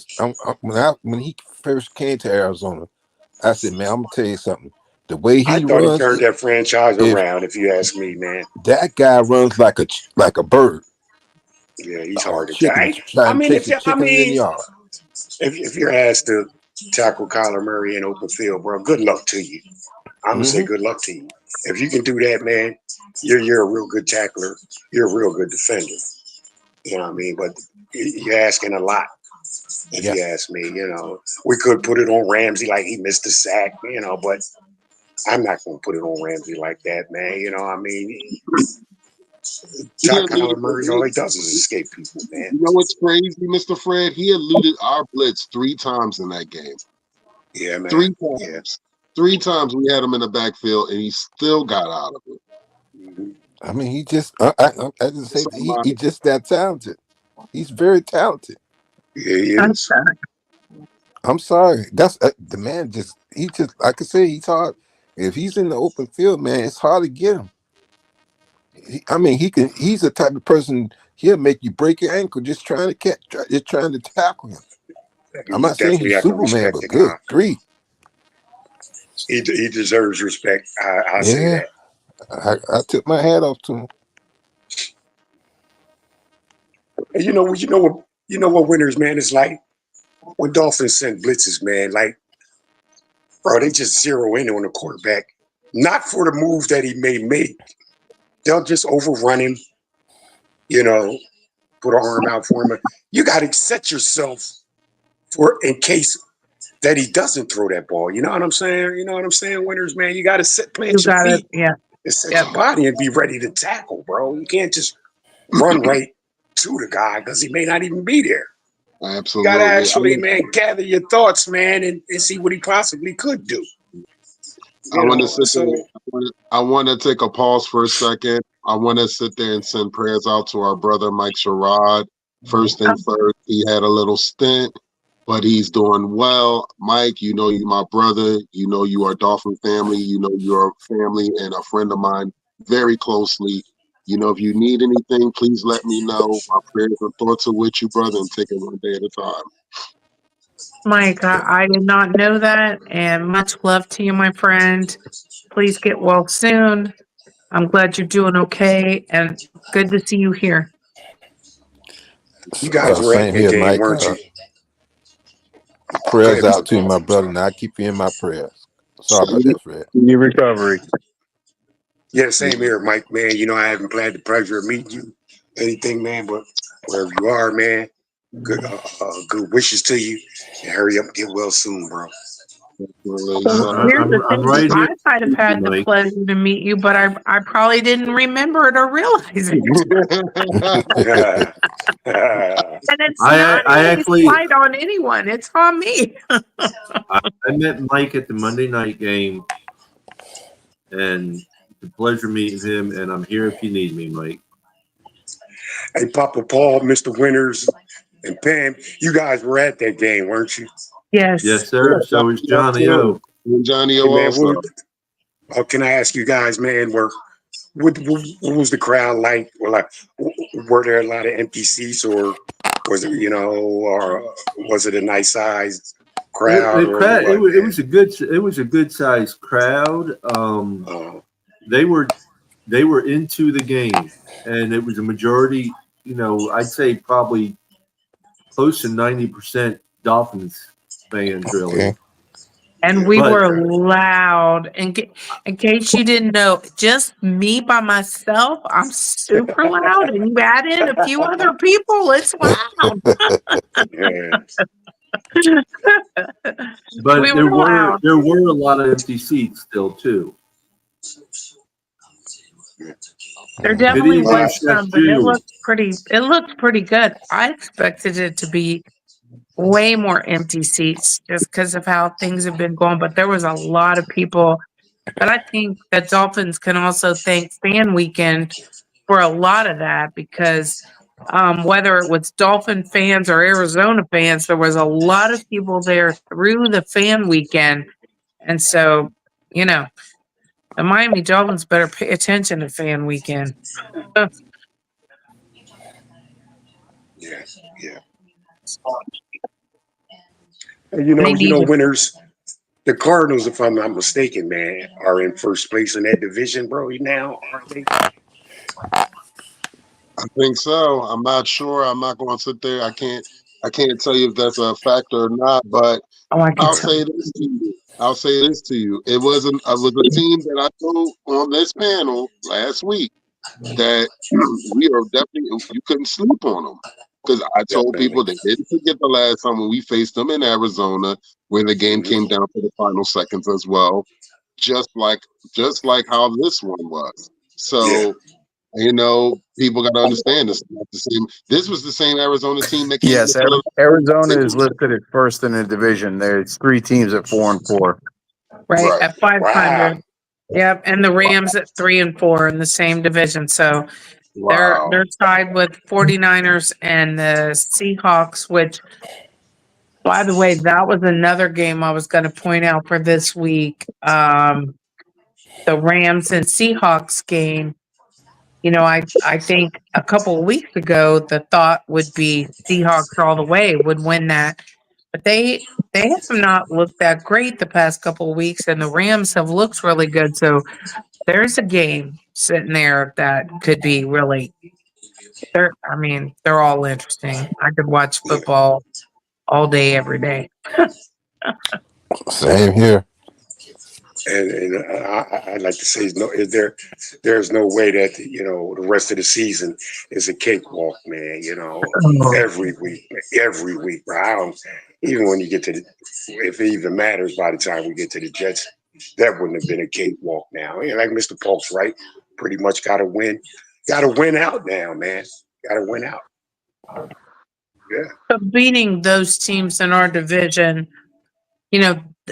when he first came to Arizona, I said, man, I'm gonna tell you something. The way he runs, he turned that franchise around. If you ask me, man, that guy runs like a bird. Yeah, he's Oh, hard to tackle. I trying to mean, chase the chickens in the yard. if you're asked to tackle Kyler Murray in open field, bro, good luck to you. I'm gonna say good luck to you. If you can do that, man, you're a real good tackler. You're a real good defender. You know what I mean? But you're asking a lot. If Yeah. you ask me, we could put it on Ramsey like he missed a sack, but I'm not gonna put it on Ramsey like that, man. You know what I mean? Kyler Murray, all he does is escape people, man. You know what's crazy, Mr. Fred? He eluded our blitz 3 times in that game. Yeah, man. 3 times. Yeah. 3 times we had him in the backfield, and he still got out of it. Mm-hmm. I mean, he just, I just say he just that talented. He's very talented. Yeah, he is. I'm sorry. That's the man. He just, like I say, he's hard. If he's in the open field, man, it's hard to get him. He's the type of person, he'll make you break your ankle just trying to tackle him. I'm not saying he's Superman, but good grief. He deserves respect. I say that. I took my hat off to him. And you know what winners, man, is like when Dolphins send blitzes, man. Like, bro, they just zero in on the quarterback, not for the move that he may make. They'll just overrun him. Put an arm out for him. You got to set yourself for in case that he doesn't throw that ball. You know what I'm saying? Winners, man. You got to plant your feet. Yeah. And set your body and be ready to tackle, bro. You can't just run right to the guy because he may not even be there. Absolutely. You got to actually, man, gather your thoughts, man, and see what he possibly could do. I want to take a pause for a second. I want to sit there and send prayers out to our brother, Mike Sherrod. First thing first, he had a little stint, but he's doing well. Mike, you know you're my brother. You know you are Dolphin family. You know you're a family and a friend of mine very closely. If you need anything, please let me know. My prayers and thoughts are with you, brother, and take it one day at a time. Mike, I did not know that, and much love to you, my friend. Please get well soon. I'm glad you're doing okay, and good to see you here. You guys were at that game, weren't you? Prayers out to you, my brother, and I keep you in my prayers. Sorry about that, Fred. Your recovery. Yeah, same here, Mike, man. I haven't had the pleasure of meeting you, anything, man, but wherever you are, man, good wishes to you, and hurry up and get well soon, bro. Here's the thing. right here. I might have had the pleasure to meet you, but I probably didn't remember it or realize it. And it's not a slight on anyone. It's on me. I met Mike at the Monday night game, and it's a pleasure meeting him, and I'm here if you need me, Mike. Hey, Papa Paul, Mr. Winters, and Pam, you guys were at that game, weren't you? Yes. Yes, sir. So was Johnny O. Johnny O. Also. Can I ask you guys, man, what was the crowd like? Were there a lot of empty seats, or was it, or was it a nice sized crowd? It was a good sized crowd. They were into the game, and it was a majority. I'd say probably close to 90% Dolphins fans, really. Okay. And we were loud. In case you didn't know, just me by myself, I'm super loud. And you add in a few other people, it's loud. But we there loud. were a lot of empty seats still too. There definitely was some, but it looked pretty good. I expected it to be way more empty seats just because of how things have been going, but there was a lot of people. But I think that Dolphins can also thank Fan Weekend for a lot of that, because whether it was Dolphin fans or Arizona fans, there was a lot of people there through the Fan Weekend. And so, the Miami Dolphins better pay attention to Fan Weekend. Yeah. Winners. The Cardinals, if I'm not mistaken, man, are in first place in that division, bro. Now, aren't they? I think so. I'm not sure. I'm not going to sit there. I can't tell you if that's a factor or not. But Oh, I can I'll tell. say this to you. It wasn't. It was a team that I told on this panel last week that we are definitely. You couldn't sleep on them because I told people they didn't forget the last time when we faced them in Arizona, when the game came down to the final seconds as well. Just like how this one was. Yeah. So. People got to understand this. Not the same. This was the same Arizona team that came to Yes, Philadelphia. Arizona is listed at first in the division. There's 3 teams at 4-4. Right Right. at Wow. 500. Yep, and the Rams at 3-4 in the same division. So Wow. they're tied with 49ers and the Seahawks, which, by the way, that was another game I was going to point out for this week. The Rams and Seahawks game. I think a couple of weeks ago the thought would be Seahawks all the way would win that, but they have not looked that great the past couple of weeks, and the Rams have looked really good. So there's a game sitting there that could be really. They're all interesting. I could watch football all day, every day. Same here. And I'd like to say, there's no way that the rest of the season is a cakewalk, man. Every week, bro. Even when you get to if it even matters by the time we get to the Jets, that wouldn't have been a cakewalk now. And like Mr. Pulse, right? Pretty much got to win out now, man. Got to win out. Yeah. But beating those teams in our division,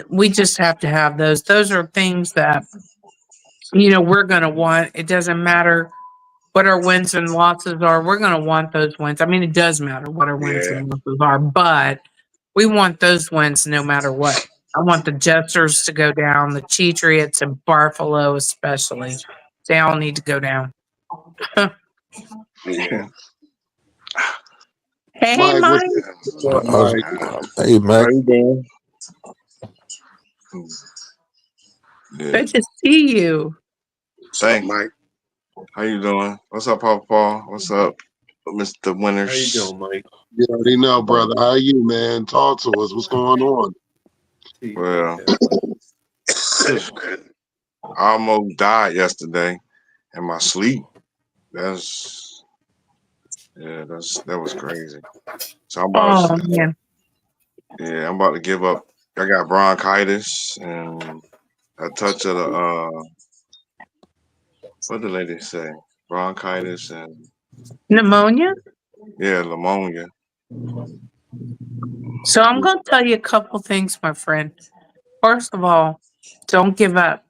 we just have to have those. Those are things that we're going to want. It doesn't matter what our wins and losses are. We're going to want those wins. I mean, it does matter what our wins Yeah. and losses are, but we want those wins no matter what. I want the Jesters to go down, the Cheatriots and Buffalo especially. They all need to go down. Yeah. Hey, Mike, Mike. Mike? Hey, Mac. How you doing? Yeah. Good to see you. Thanks. Mike. How you doing? What's up, Papa Paul? What's up, Mr. Winters? How you doing, Mike? You already know, brother. How are you, man? Talk to us. What's going on? Well, I almost died yesterday in my sleep. That was crazy. So I'm about I'm about to give up. I got bronchitis and a touch of the what did the lady say? Bronchitis and Pneumonia? Yeah, pneumonia. So I'm going to tell you a couple things, my friend. First of all, don't give up.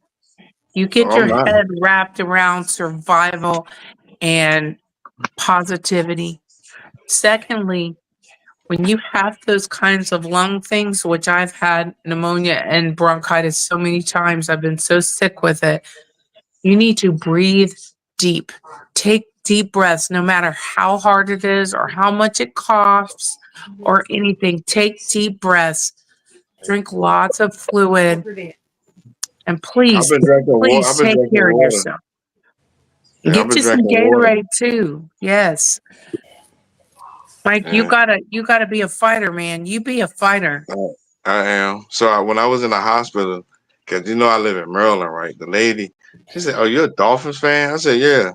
You get your head wrapped around survival and positivity. Secondly, when you have those kinds of lung things, which I've had pneumonia and bronchitis so many times, I've been so sick with it, you need to breathe deep. Take deep breaths, no matter how hard it is or how much it costs or anything. Take deep breaths. Drink lots of fluid. And please, take care of yourself. Yeah, Get you some Gatorade too. Yes. Mike, you gotta be a fighter, man. You be a fighter. I am. So when I was in the hospital, because I live in Maryland, right? The lady, she said, "Oh, you're a Dolphins fan?" I said, "Yeah."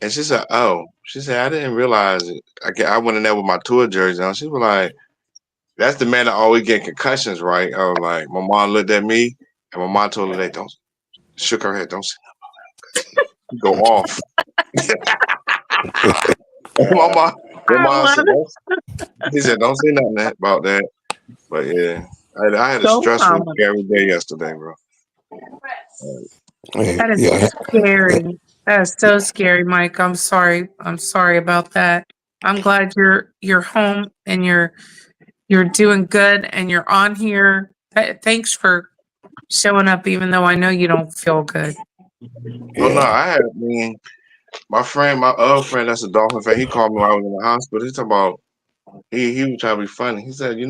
And she said, "Oh," she said, "I didn't realize it." I went in there with my tour jersey on. She was like, "That's the man that always get concussions, right?" I was like, my mom looked at me, and my mom told her, "They don't." Shook her head, "Don't say nothing about that. Go off." my mom said, he said, "Don't say nothing about that." But yeah, I had a stressful every day yesterday, bro. That is scary. That is so scary, Mike. I'm sorry. I'm sorry about that. I'm glad you're home and you're doing good and you're on here. Thanks for showing up, even though I know you don't feel good. Oh no, my other friend that's a Dolphin fan, he called me while I was in the hospital. He talking about he was trying to be funny. He said, you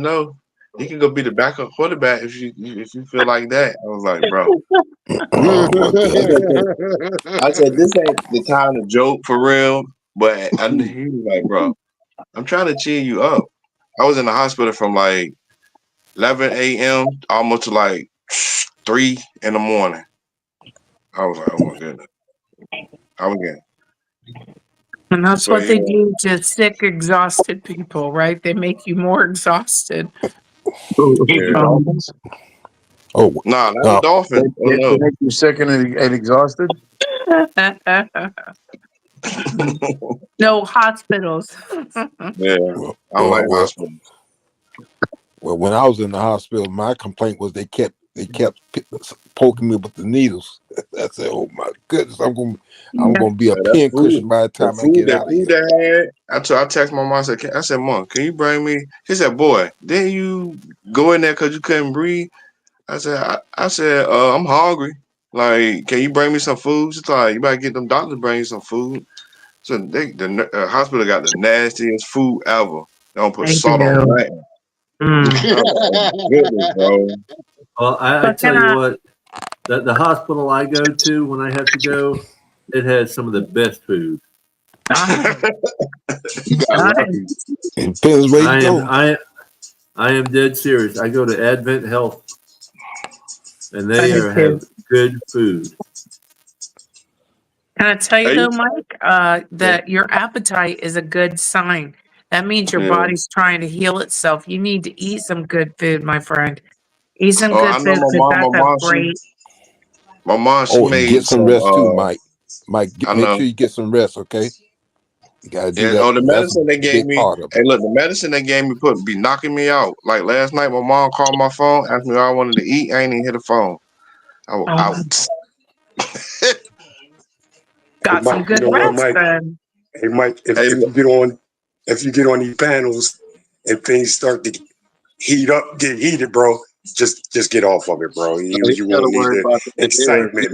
can go be the backup quarterback if you feel like that. I was like, bro. I said, this ain't the time to joke for real. But he was like, bro, I'm trying to cheer you up. I was in the hospital from like 11 a.m. almost to like 3 in the morning. I was like, oh my goodness. I was getting. And that's So what they yeah. do to sick, exhausted people, right? They make you more exhausted. Yeah. Dolphins? Oh, Nah, not the Dolphins. Oh They no. make you sick and exhausted. No hospitals. Yeah. well, I don't like well, hospitals. well, when I was in the hospital, my complaint was they kept poking me with the needles. I said, "Oh my goodness, I'm gonna be a Yeah, that pin food. cushion by the The time I food, get that out of food here." they had. I text my mom. I said, Mom, can you bring me? She said, Boy, didn't you go in there because you couldn't breathe? I said, I'm hungry. Like, can you bring me some food? She's like, you better get them doctors to bring you some food. So the hospital got the nastiest food ever. They don't put They salt on do. nothing. Mm. I was like, oh my goodness, bro. Well, I But tell can you I? what, the hospital I go to when I have to go, it has some of the best food. Nice. You got lucky. Nice. It depends where you go. I am dead serious. I go to Advent Health, and they I do too. have good food. Can I tell you Hey, though, Mike, that your appetite is a good sign. That means your yeah. body's trying to heal itself. You need to eat some good food, my friend. Eat some Oh, good I know food my because mom. that's a great. She Oh, and made get some some. rest too, Mike. Mike, I make know. sure you get some rest, okay? You gotta do Yeah. that. Oh, the That's a medicine they gave big me. part of Hey, it. look, the medicine they gave me be knocking me out. Like last night, my mom called my phone, asked me what I wanted to eat. I ain't even hit the phone. I was Oh, out. Hey, got some Mike, you good know what, rest Mike? then. Hey, Mike, Hey, if look, you get on these panels and things start to get heated, bro, just get off of it, bro. You You ain't got to won't need worry the about that here. excitement,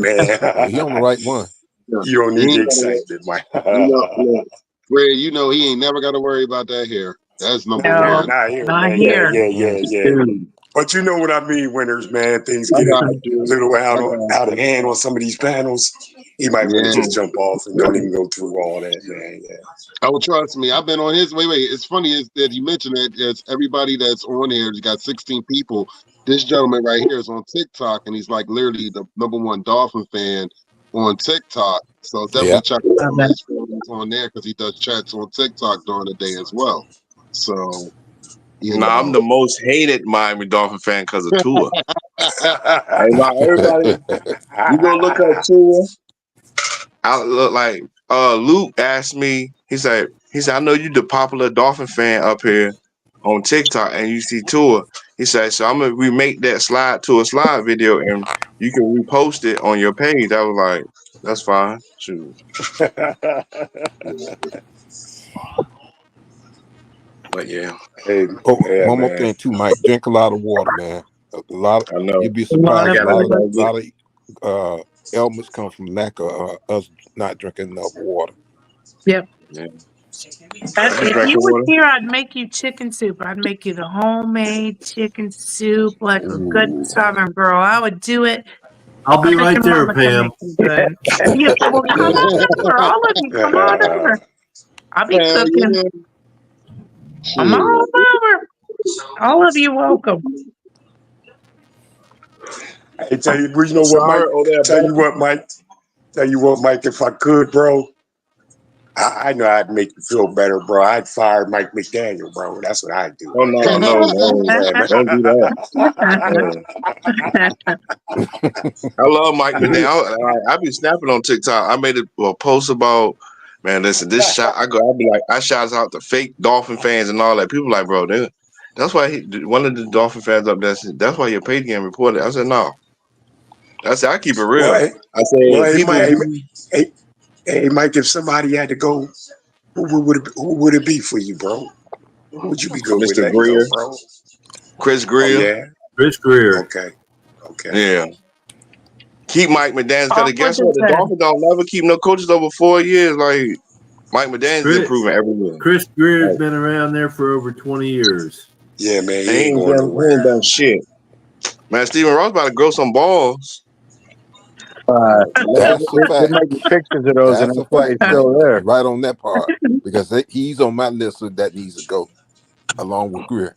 Well, he on the man. right one. You don't He need the ain't got to. excitement, Mike. Look, Red, he ain't never got to worry about that here. That's number Yeah, No, one. not here, not man. Yeah, here. yeah, Mm. yeah, yeah. Dude, But you know what I mean, Winters, man. Things I get a got you. little I got out of you. hand on some of these panels. He might want to Yeah. just jump off and don't even go through all that, man. Yeah. Oh, trust me. I've been on his. Wait. It's funny is that you mentioned that. It's everybody that's on here. He's got 16 people. This gentleman right here is on TikTok, and he's like literally the #1 Dolphin fan on TikTok. So Yeah. definitely check out Love some of it. his photos on there because he does chats on TikTok during the day as well. So nah, I'm the most hated Miami Dolphin fan because of Tua. Hey, yeah. now everybody, you go look up Tua. I look like Luke asked me. I know you the popular Dolphin fan up here on TikTok, and you see Tua. He said, so I'm gonna remake that slide to a slide video, and you can repost it on your page. I was like, that's fine. Shoot. But yeah, Hey, Oh, yeah, one more man. thing too, Mike. Drink a lot of water, man. A lot. I know. You'd be A lot I surprised. of A gotta, lot I of flavor. gotta get. ailments come from lack of us not drinking enough water. Yep. Yeah, I'm If you drinking were water. here, I'd make you chicken soup. I'd make you the homemade chicken soup like a good Ooh. Southern girl. I would do it. I'll I be bet right your there, mama can Pam. make you good. Yeah, well, come on over. All of you, come on over. I'll be Hell cooking. yeah. Come Shit. on over. All of you welcome. Hey, tell you, you know what, Sorry, Mike? oh there, Tell you Becky. what, Mike. Tell you what, Mike. If I could, bro, I know I'd make you feel better, bro. I'd fire Mike McDaniel, bro. That's what I'd do Oh right no, there. no, Yeah, man. don't do that. Man. I love Mike McDaniel. I be snapping on TikTok. I made a post about, man, listen, this shot. I be like, I shouts out to fake Dolphin fans and all that. People like, bro, that's why one of the Dolphin fans up there said, that's why your page game reported. I said, no. I said, I keep it real. I said, Hey, people, Mike, hey, Mike, if somebody had to go, who would it be for you, bro? Who would you be good with Mr. letting go, Greer, bro? Chris Oh Greer, yeah. Chris Greer. Okay. Okay. yeah. Keep Mike McDaniel because Off with guess what? his The head. Dolphins don't never keep no coaches over 4 years. Like Mike McDaniel's Chris, improving every year. Chris Greer's Like, been around there for over 20 years. Yeah, man, he he ain't ain't going done nowhere. shit. Man, Steven Ross about to grow some balls. That's a They're fact. making pictures of those, and That's a that's why fact, it's still Mike. there. Right on that part. Because he's on my list of that needs to go along with Greer.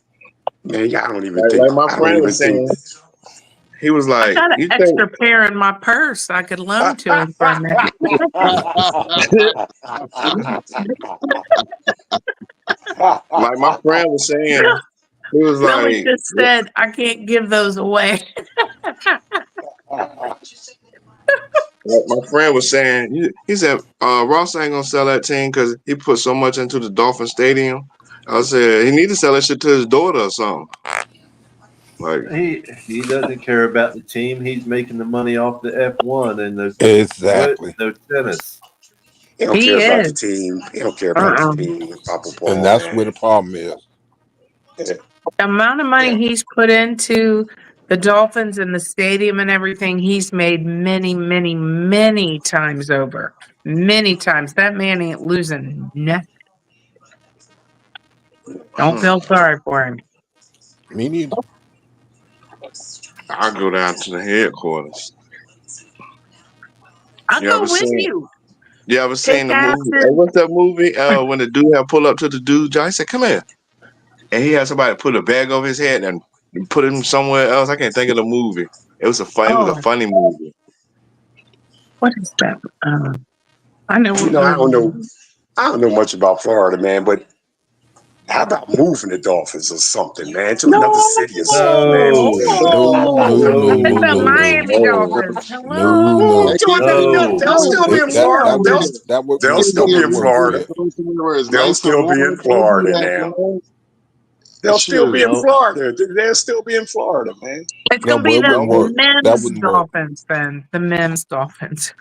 Man, yeah, I don't even think. Like my I don't friend even was think. saying, he was I like, got an "You think?" extra pair in my purse I could loan to him for a minute. Like my friend was saying, he was Billy like, just said I can't give those away. my friend was saying, he said, Ross ain't gonna sell that team because he put so much into the Dolphin Stadium. I said he need to sell that shit to his daughter or something. Like, He doesn't care about the team. He's making the money off the F1 and the Exactly. no tennis. He don't He care about the is. team. He don't care about the Uh-uh. team. Papa Paul, And that's man. where the problem is. Yeah. The amount of money Yeah. he's put into the Dolphins and the stadium and everything, he's made many, many, many times over. Many times. That man ain't losing nothing. Don't feel sorry for him. Me neither. I'll go down to the headquarters. I'll You go ever with seen? you. You ever Take seen the movie? acid. What's that movie? When the dude had pull up to the dude, John said, "Come here," and he had somebody put a bag over his head and put him somewhere else. I can't think of the movie. It was a fun. It was a Oh, funny movie. what is that? I know You what know, I don't know. movie. I don't know much about Florida, man. But how about moving the Dolphins or something, man, to another No. city or something, man? No, No, no, no, It's no, the no, no, no. Miami Oh, Dolphins. No, Hello. no. Move to another. no. They'll still be in Florida. They'll still be in Florida. They'll still be in Florida now. They'll still be in No. Florida. They'll still be in Florida, man. It's Yeah, gonna be well, it the wouldn't work. That men's wouldn't work. Dolphins then. The men's Dolphins.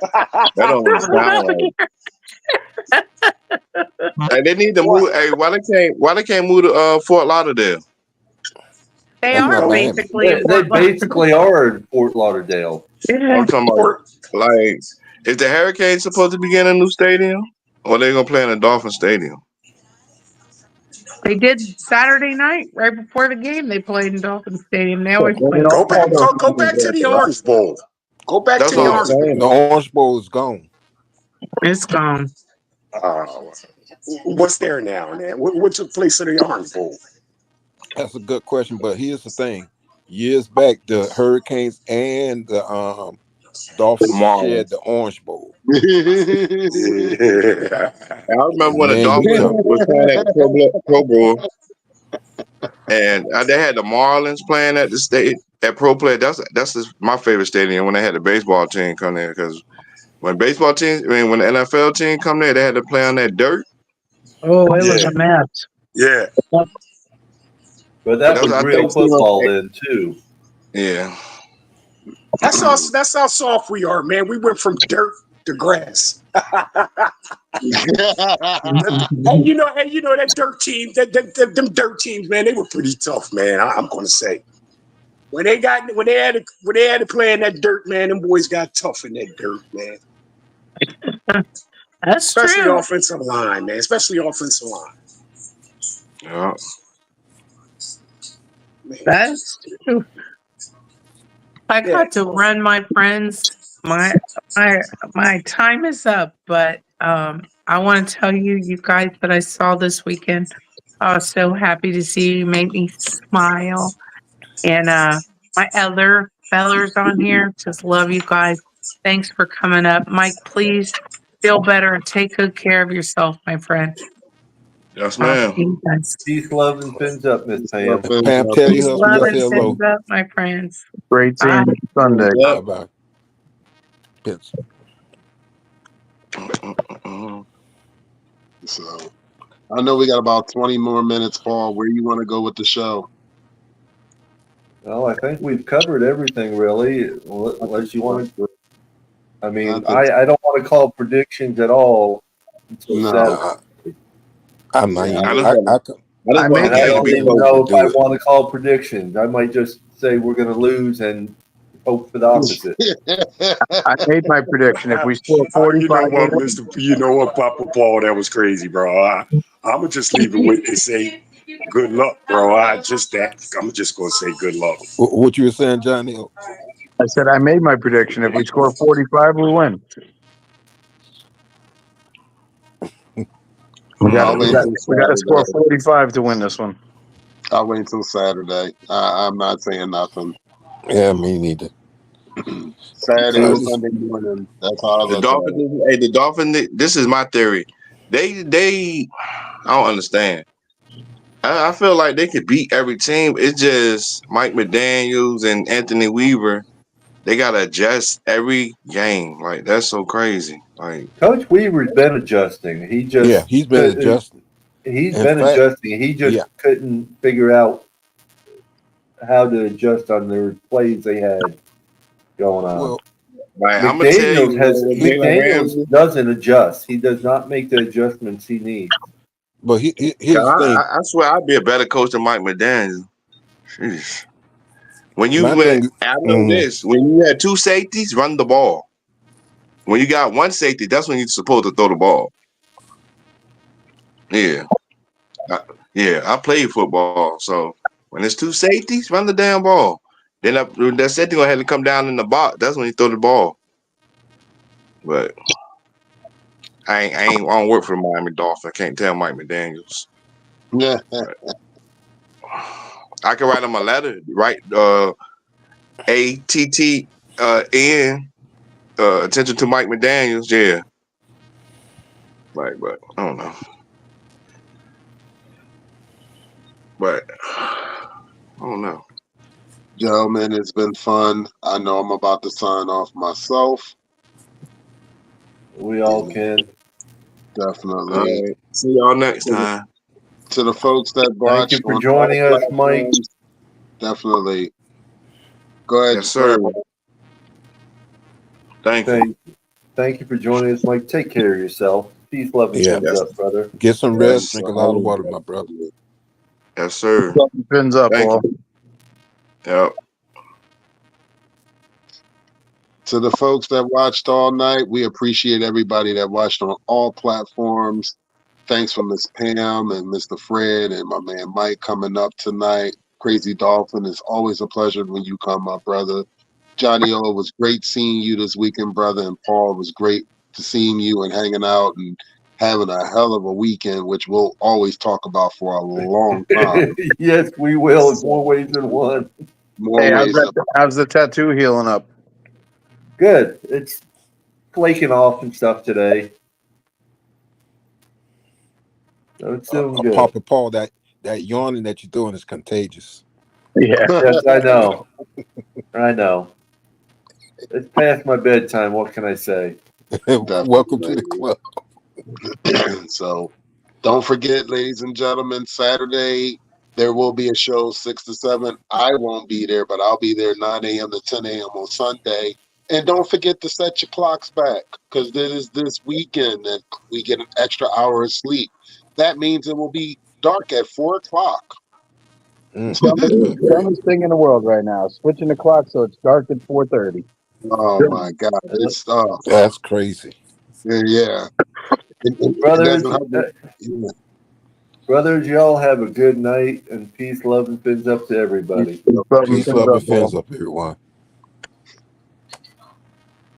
that don't even sound right. Hey, they need to move. Hey, why they can't move to Fort Lauderdale? They That's are not Miami. basically in They Fort Lauderdale. basically are in Fort Lauderdale. Yeah. I'm talking about, like, is the Hurricanes supposed to be getting a new stadium, or they gonna play in a Dolphin Stadium? They did Saturday night, right before the game. They played in Dolphin Stadium. They always play. Go back. Go back to the Orange Bowl. Go back That's to the what I'm Orange Bowl. saying. The Orange Bowl is gone. It's gone. What's there now, man? What's the place of the Orange Bowl? That's a good question, but here's the thing. Years back, the Hurricanes and the Dolphins Marlins. shared the Orange Bowl. Yeah. I remember And when the man, you Dolphins talk. was playing at Pro Bowl, and they had the Marlins playing at the state at Pro Play. That's my favorite stadium when they had the baseball team come there, because when when the NFL team come there, they had to play on that dirt. Oh, it was Yeah. a mess. Yeah. But that was I real think football then too. Yeah. That's how soft we are, man. We went from dirt to grass. Hey, you know that dirt team, them dirt teams, man, they were pretty tough, man. I'm gonna say. When they had to play in that dirt, man, them boys got tough in that dirt, man. That's Especially true. offensive line, man. Especially offensive line. Yeah. Man. That's true. I got to run, my friends. My time is up, but I want to tell you guys that I saw this weekend. I was so happy to see you. Make me smile. And my other fellers on here, just love you guys. Thanks for coming up. Mike, please feel better and take good care of yourself, my friend. Yes, See ma'am. you guys. Peace, love, and fins up, Miss Pam. Pam, tell Peace, your husband love, I and say hello. fins up, my friends. Great seeing Bye. you Sunday. Bye bye. Pitts. So I know we got about 20 more minutes, Paul. Where you want to go with the show? Well, I think we've covered everything really, unless you want to. I mean, I think I don't want to call predictions at all until No. Saturday. I'm not Yeah, even. I just I, want I, to And I make it don't be even close. know if do I it. want to call predictions. I might just say we're going to lose and hope for the opposite. I made my prediction. If we score 45, You know what, You know what, Papa Paul? That was crazy, bro. I'm gonna just leave it with and say good luck, bro. I'm just gonna say good luck. What you were saying, Johnny? I said I made my prediction. If we score 45, we win. We got I'll wait till to score Saturday. 45 to win this one. I'll wait till Saturday. I'm not saying nothing. Yeah, me neither. Saturday I or just, Sunday morning. That's how I The look at it. Dolphins, hey, the Dolphins. This is my theory. They, I don't understand. I feel like they could beat every team. It's just Mike McDaniels and Anthony Weaver. They gotta adjust every game. Like that's so crazy. Like Coach Weaver's been adjusting. He just he's been adjusting. He's In been fact, adjusting. He just yeah. couldn't figure out how to adjust on the plays they had going on. Well, I'm gonna tell you, McDaniels doesn't adjust. He does not make the adjustments he needs. but here's the thing. I swear I'd be a better coach than Mike McDaniels. Jeez. When you My went, thing, I know this. When you had two safeties, run the ball. When you got one safety, that's when you're supposed to throw the ball. Yeah, I played football, so when there's two safeties, run the damn ball. Then that safety gonna have to come down in the box. That's when you throw the ball. But I don't work for the Miami Dolphins. I can't tell Mike McDaniels. Yeah. I can write him a letter, right? ATTN. Attention to Mike McDaniels. Yeah. Right, but I don't know. But I don't know. Gentlemen, it's been fun. I know I'm about to sign off myself. We all can. Definitely. All right. See y'all next time. To the folks that watched. Thank you for joining us, Mike. Definitely. Go ahead. Yes, sir. Thank you. Thank you for joining us, Mike. Take care of yourself. Peace, love, and thumbs up, brother. Get some rest. Drink a lot of water, my brother. Yes, sir. Fins up, all. Yep. To the folks that watched all night, we appreciate everybody that watched on all platforms. Thanks for Miss Pam and Mr. Fred and my man Mike coming up tonight. Crazy Dolphin, it's always a pleasure when you come, my brother. Johnny O, it was great seeing you this weekend, brother. And Paul, it was great to seeing you and hanging out and having a hell of a weekend, which we'll always talk about for a long time. Yes, we will. In more ways than one. Hey, how's the tattoo healing up? Good. It's flaking off and stuff today. So it's doing good. Papa Paul, that yawning that you're doing is contagious. Yeah. Yes, I know. I know. It's past my bedtime. What can I say? Welcome to the club. So don't forget, ladies and gentlemen, Saturday there will be a show 6 to 7. I won't be there, but I'll be there 9 a.m. to 10 a.m. on Sunday. And don't forget to set your clocks back, because this weekend that we get an extra hour of sleep. That means it will be dark at 4 o'clock. Dumbest thing in the world right now. Switching the clock so it's dark at 4:30. Oh my God, it's that's crazy. Yeah. Brothers, y'all have a good night, and peace, love, and fins up to everybody. Peace, love, and fins up, everyone.